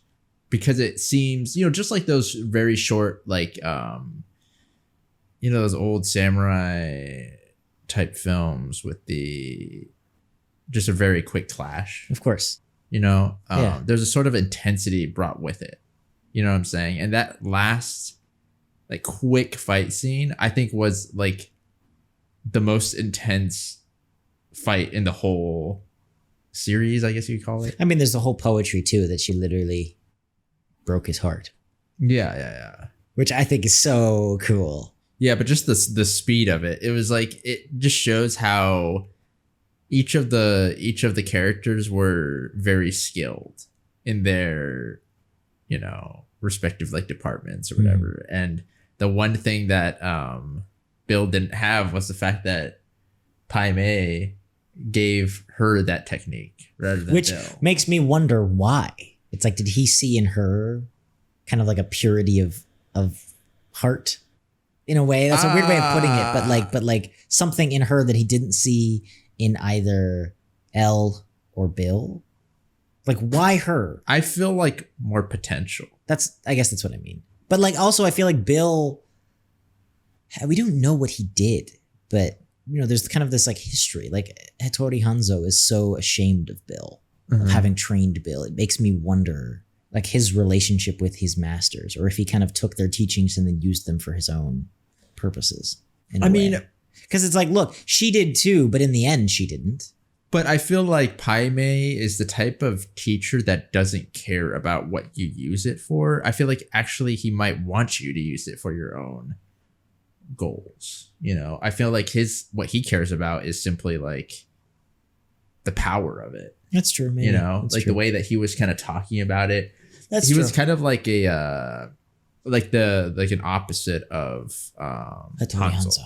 because it seems, you know, just like those very short, like, you know, those old samurai type films with just a very quick clash. Of course. You know, Yeah. There's a sort of intensity brought with it. You know what I'm saying? And that lasts like quick fight scene, I think was like the most intense fight in the whole series, I guess you could call it. I mean, there's the whole poetry too that she literally broke his heart. Yeah. Which I think is so cool. Yeah, but just the speed of it. It was like, it just shows how each of the characters were very skilled in their, you know, respective like departments or whatever. And the one thing that Bill didn't have was the fact that Pai Mei gave her that technique rather than Which Bill. makes me wonder why. It's like, did he see in her kind of like a purity of heart in a way? That's a weird way of putting it, but like something in her that he didn't see in either Elle or Bill. Like, why her? I feel like more potential. I guess that's what I mean. But like, also I feel like Bill, we don't know what he did, but you know, there's kind of this like history. Like Hattori Hanzo is so ashamed of Bill, of having trained Bill. It makes me wonder like his relationship with his masters, or if he kind of took their teachings and then used them for his own purposes. I mean, because it's like, look, she did too, but in the end she didn't. But I feel like Pai Mei is the type of teacher that doesn't care about what you use it for. I feel like actually he might want you to use it for your own goals. You know, I feel like what he cares about is simply like the power of it. That's true, maybe. You know, That's like true. The way that he was kind of talking about it. He was kind of like a an opposite of Hattori Hanzo. Hanzo.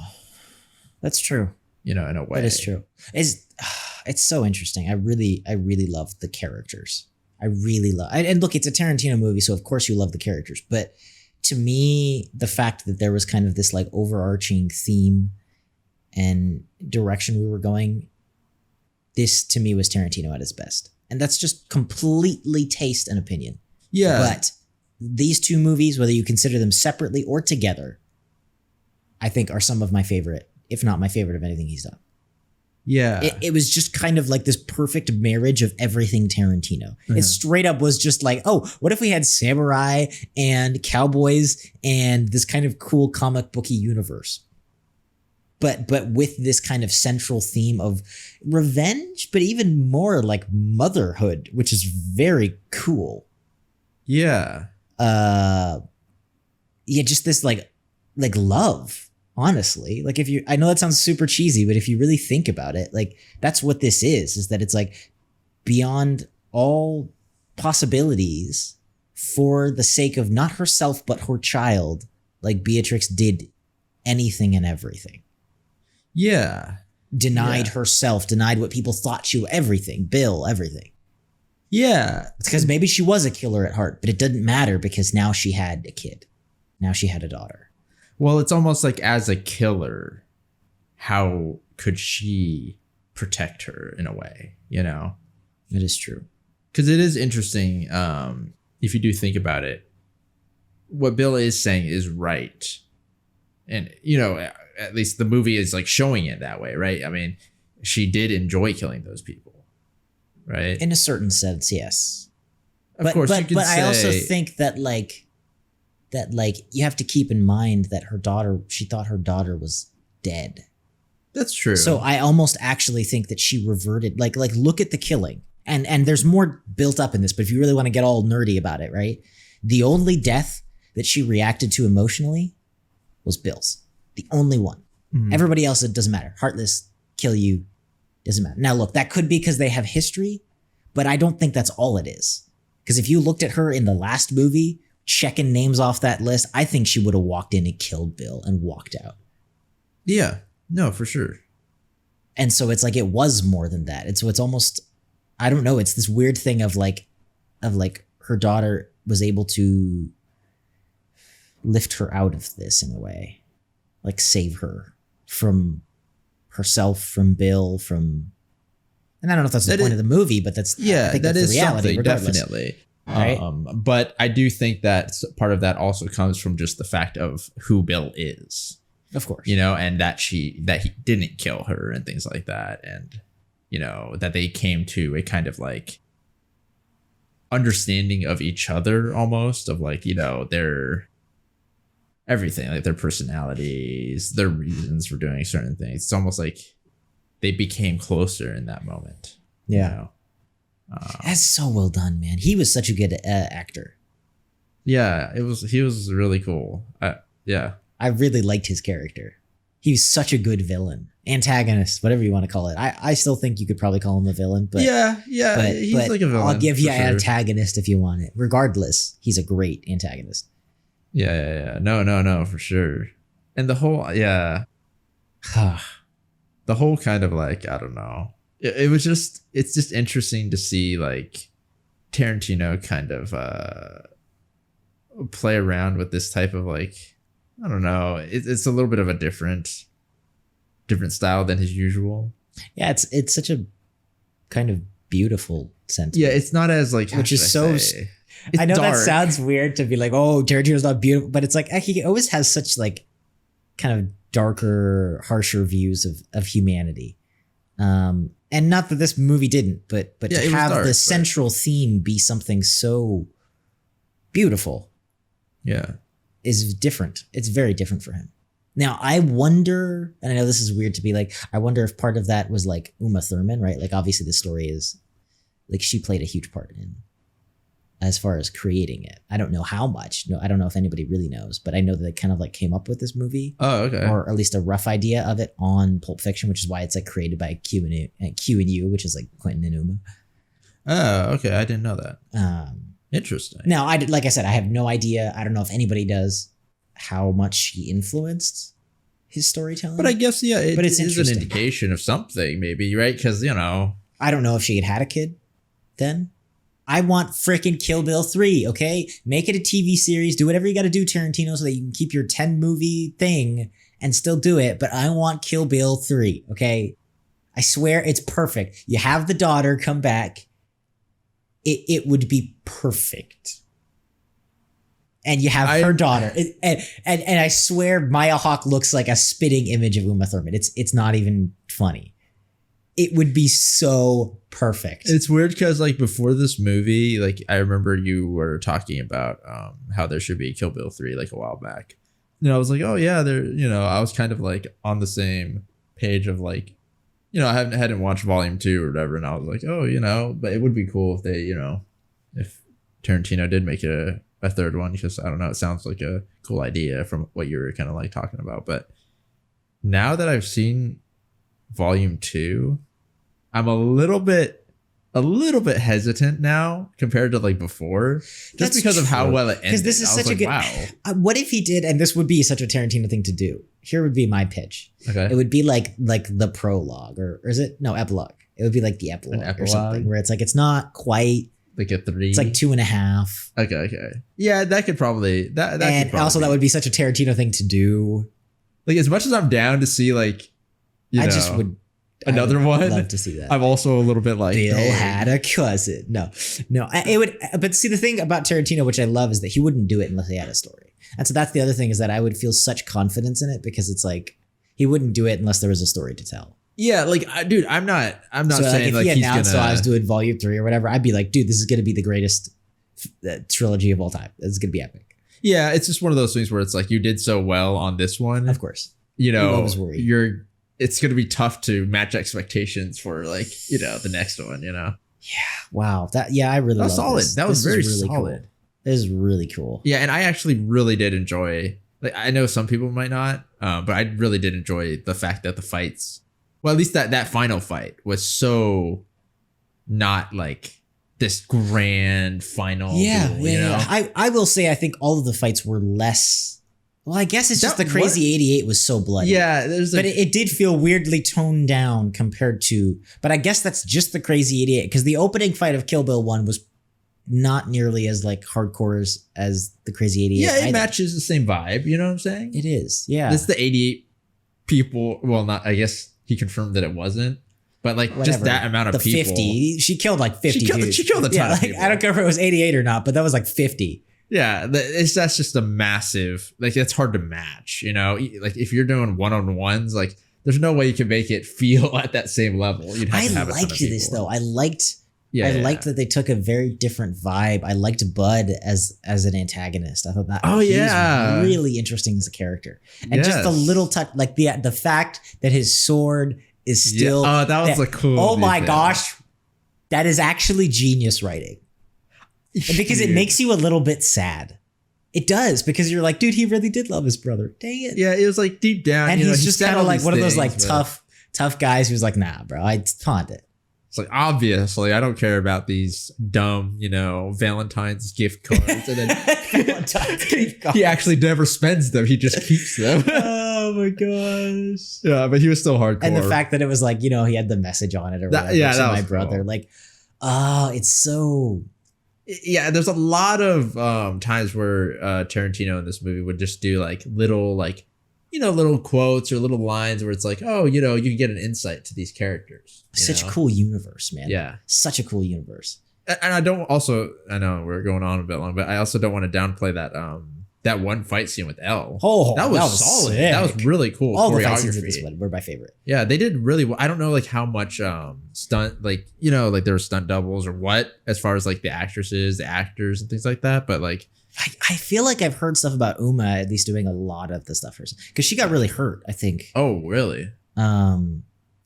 That's true. You know, in a way. That is true. It's so interesting. I really love the characters. I really love, and look, it's a Tarantino movie, so of course you love the characters. But to me, the fact that there was kind of this like overarching theme and direction we were going, this to me was Tarantino at his best. And that's just completely taste and opinion. Yeah. But these two movies, whether you consider them separately or together, I think are some of my favorite, if not my favorite of anything he's done. Yeah. It was just kind of like this perfect marriage of everything Tarantino. It straight up was just like, oh, what if we had samurai and cowboys and this kind of cool comic booky universe? But with this kind of central theme of revenge, but even more like motherhood, which is very cool. Yeah. Just this like love. Honestly, like I know that sounds super cheesy, but if you really think about it, like that's what this is that it's like beyond all possibilities for the sake of not herself, but her child, like Beatrix did anything and everything. Yeah. Denied herself, denied what people thought she was, everything, Bill, everything. Yeah. It's because maybe she was a killer at heart, but it didn't matter because now she had a kid. Now she had a daughter. Well, it's almost like as a killer, how could she protect her in a way, you know? It is true. Because it is interesting, if you do think about it, what Bill is saying is right. And, you know, at least the movie is like showing it that way, right? I mean, she did enjoy killing those people, right? In a certain sense, yes. Of course, you could but say, I also think that you have to keep in mind that she thought her daughter was dead. That's true. So I almost actually think that she reverted, like look at the killing. And there's more built up in this, but if you really want to get all nerdy about it, right? The only death that she reacted to emotionally was Bill's. The only one. Mhm. Everybody else, it doesn't matter. Heartless, kill you, doesn't matter. Now look, that could be because they have history, but I don't think that's all it is. Because if you looked at her in the last movie, checking names off that list, I think she would have walked in and killed Bill and walked out. Yeah, no, for sure. And so it's like it was more than that. It's almost, I don't know, it's this weird thing of like her daughter was able to lift her out of this in a way. Like save her from herself, from Bill, from, and I don't know if that's the point of the movie, but that's, I think that that's is the reality, something, regardless. definitely. Right? But I do think that part of that also comes from just the fact of who Bill is. Of course. You know, and that he didn't kill her and things like that. And, you know, that they came to a kind of like understanding of each other almost, of like, you know, everything, like their personalities, their reasons for doing certain things. It's almost like they became closer in that moment. Yeah. You know? That's so well done, man. He was such a good actor. Yeah, he was really cool. Yeah. I really liked his character. He was such a good villain. Antagonist, whatever you want to call it. I still think you could probably call him a villain, but he's like a villain. I'll give you for sure. antagonist if you want it. Regardless, he's a great antagonist. Yeah. No, for sure. And the whole, the whole kind of like, I don't know. It's just interesting to see like Tarantino kind of play around with this type of like, I don't know. It's a little bit of a different style than his usual. Yeah, it's such a kind of beautiful sentiment. Yeah, it's not as like, which is so. I know dark. That sounds weird to be like, oh, Tarantino's not beautiful, but it's like he always has such like kind of darker, harsher views of humanity. And not that this movie didn't, but to have dark, the central theme be something so beautiful, is different. It's very different for him. Now, I wonder, and I know this is weird to be like, I wonder if part of that was like Uma Thurman, right? Like, obviously, the story is like she played a huge part in as far as creating it. I don't know how much. No, I don't know if anybody really knows, but I know that they kind of like came up with this movie. Oh, okay. Or at least a rough idea of it on Pulp Fiction, which is why it's like created by Q and U, which is like Quentin and Uma. Oh, okay. I didn't know that. Interesting. Now, like I said, I have no idea. I don't know if anybody does how much he influenced his storytelling. But I guess, but it's is an indication of something, maybe, right? Because, I don't know if she had a kid then. I want frickin' Kill Bill 3, okay? Make it a TV series. Do whatever you got to do, Tarantino, so that you can keep your 10-movie thing and still do it. But I want Kill Bill 3, okay? I swear it's perfect. You have the daughter come back. It would be perfect. And you have her daughter. And I swear Maya Hawke looks like a spitting image of Uma Thurman. It's not even funny. It would be so perfect. It's weird because like before this movie, like I remember you were talking about how there should be Kill Bill 3 like a while back. I was like, oh yeah, I was kind of like on the same page of like, I hadn't watched Volume 2 or whatever, and I was like, oh, but it would be cool if they, if Tarantino did make it a third one, because I don't know, it sounds like a cool idea from what you were kind of like talking about. But now that I've seen Volume 2, I'm a little bit hesitant now compared to like before, just because of how well it ended. Because this is such a good. Wow. What if he did? And this would be such a Tarantino thing to do. Here would be my pitch. Okay. It would be like the prologue, or is it epilogue? It would be like the epilogue or something, where it's like it's not quite like a 3. It's like 2.5. Okay. Yeah, that could probably that. And also, that would be such a Tarantino thing to do. Like, as much as I'm down to see like, just would. Another one. I'd love to see that. I'm also a little bit like Bill had a cousin. No, it would. But see, the thing about Tarantino, which I love, is that he wouldn't do it unless he had a story. And so that's the other thing, is that I would feel such confidence in it, because it's like he wouldn't do it unless there was a story to tell. Yeah, like, dude, I'm not so saying like if he he's announced gonna. I was doing Volume 3 or whatever, I'd be like, dude, this is gonna be the greatest trilogy of all time. It's gonna be epic. Yeah, it's just one of those things where it's like you did so well on this one, of course. It's going to be tough to match expectations for like, the next one, Yeah. Wow. I really love solid. This. That was very really solid. Cool. This is really cool. Yeah. And I actually really did enjoy, like, I know some people might not, but I really did enjoy the fact that the fights, well, at least that final fight was so not like this grand final. Yeah. I will say, I think all of the fights were less. Well, I guess it's just the Crazy 88 was so bloody. Yeah. But it did feel weirdly toned down compared to, but I guess that's just the Crazy 88, because the opening fight of Kill Bill 1 was not nearly as like hardcore as the Crazy 88. Yeah, it matches the same vibe. You know what I'm saying? It is. Yeah. It's the 88 people. Well, not, I guess he confirmed that it wasn't. But like just that amount of people. 50. She killed like 50 dudes. She killed a ton of people. I don't care if it was 88 or not, but that was like 50. Yeah, that's just a massive, like, it's hard to match, like if you're doing one-on-ones, like there's no way you can make it feel at that same level. You'd have to have a ton of people. This though. I liked Yeah, I liked that they took a very different vibe. I liked Bud as an antagonist. I thought that he was really interesting as a character. And just the little touch, like the fact that his sword is still that was a cool oh my detail. gosh, that is actually genius writing. Because it makes you a little bit sad. It does, because you're like, dude, he really did love his brother. Dang it. Yeah, it was like deep down. And he's just kind of like one of those things, like tough guys who's like, nah, bro, I pawned it. It's like, obviously, I don't care about these dumb, Valentine's gift cards. And then Valentine's gift cards. He actually never spends them. He just keeps them. Oh my gosh. Yeah, but he was still hardcore. And the fact that it was like, he had the message on it or whatever. That my was brother. cool. Like, oh, it's so... Yeah, there's a lot of times where Tarantino in this movie would just do like little little quotes or little lines where it's like, oh, you can get an insight to these characters. Such a cool universe, man. Yeah. Such a cool universe. And I know we're going on a bit long, but I also don't want to downplay that one fight scene with Elle. Oh, that was solid. Sick. That was really cool. All the fight scenes in this one were my favorite. Yeah, they did really well. I don't know how much stunt, there were stunt doubles or what, as far as like the actresses, the actors and things like that. But like, I feel like I've heard stuff about Uma at least doing a lot of the stuff herself, because she got really hurt, I think. Oh, really?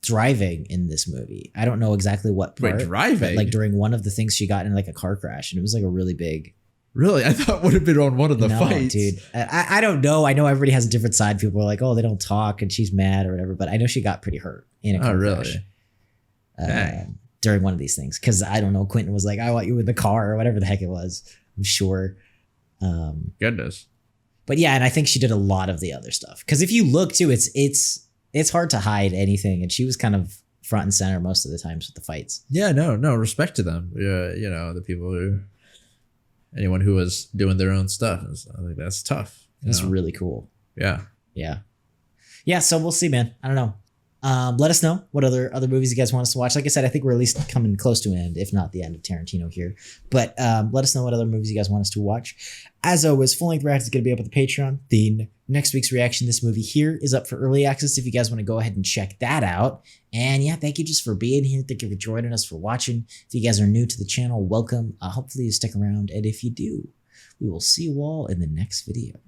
Driving in this movie. I don't know exactly what part. Wait, driving? But like during one of the things, she got in like a car crash, and it was like a really big. Really? I thought it would have been on one of the fights. Dude. I don't know. I know everybody has a different side. People are like, oh, they don't talk and she's mad or whatever. But I know she got pretty hurt in a car crash. During one of these things. Because I don't know, Quentin was like, I want you in the car or whatever the heck it was. I'm sure. Goodness. But yeah, and I think she did a lot of the other stuff. Because if you look too, it's hard to hide anything. And she was kind of front and center most of the times with the fights. Yeah, no, respect to them. Yeah, the people who... Anyone who was doing their own stuff. I think that's tough. That's really cool. Yeah. Yeah. So we'll see, man. I don't know. Let us know what other movies you guys want us to watch. Like I said, I think we're at least coming close to an end, if not the end of Tarantino here. But let us know what other movies you guys want us to watch. As always, full length react is going to be up at the Patreon. The next week's reaction, this movie here, is up for early access if you guys want to go ahead and check that out. And yeah, thank you just for being here. Thank you for joining us, for watching. If you guys are new to the channel, welcome. Hopefully you stick around. And if you do, we will see you all in the next video.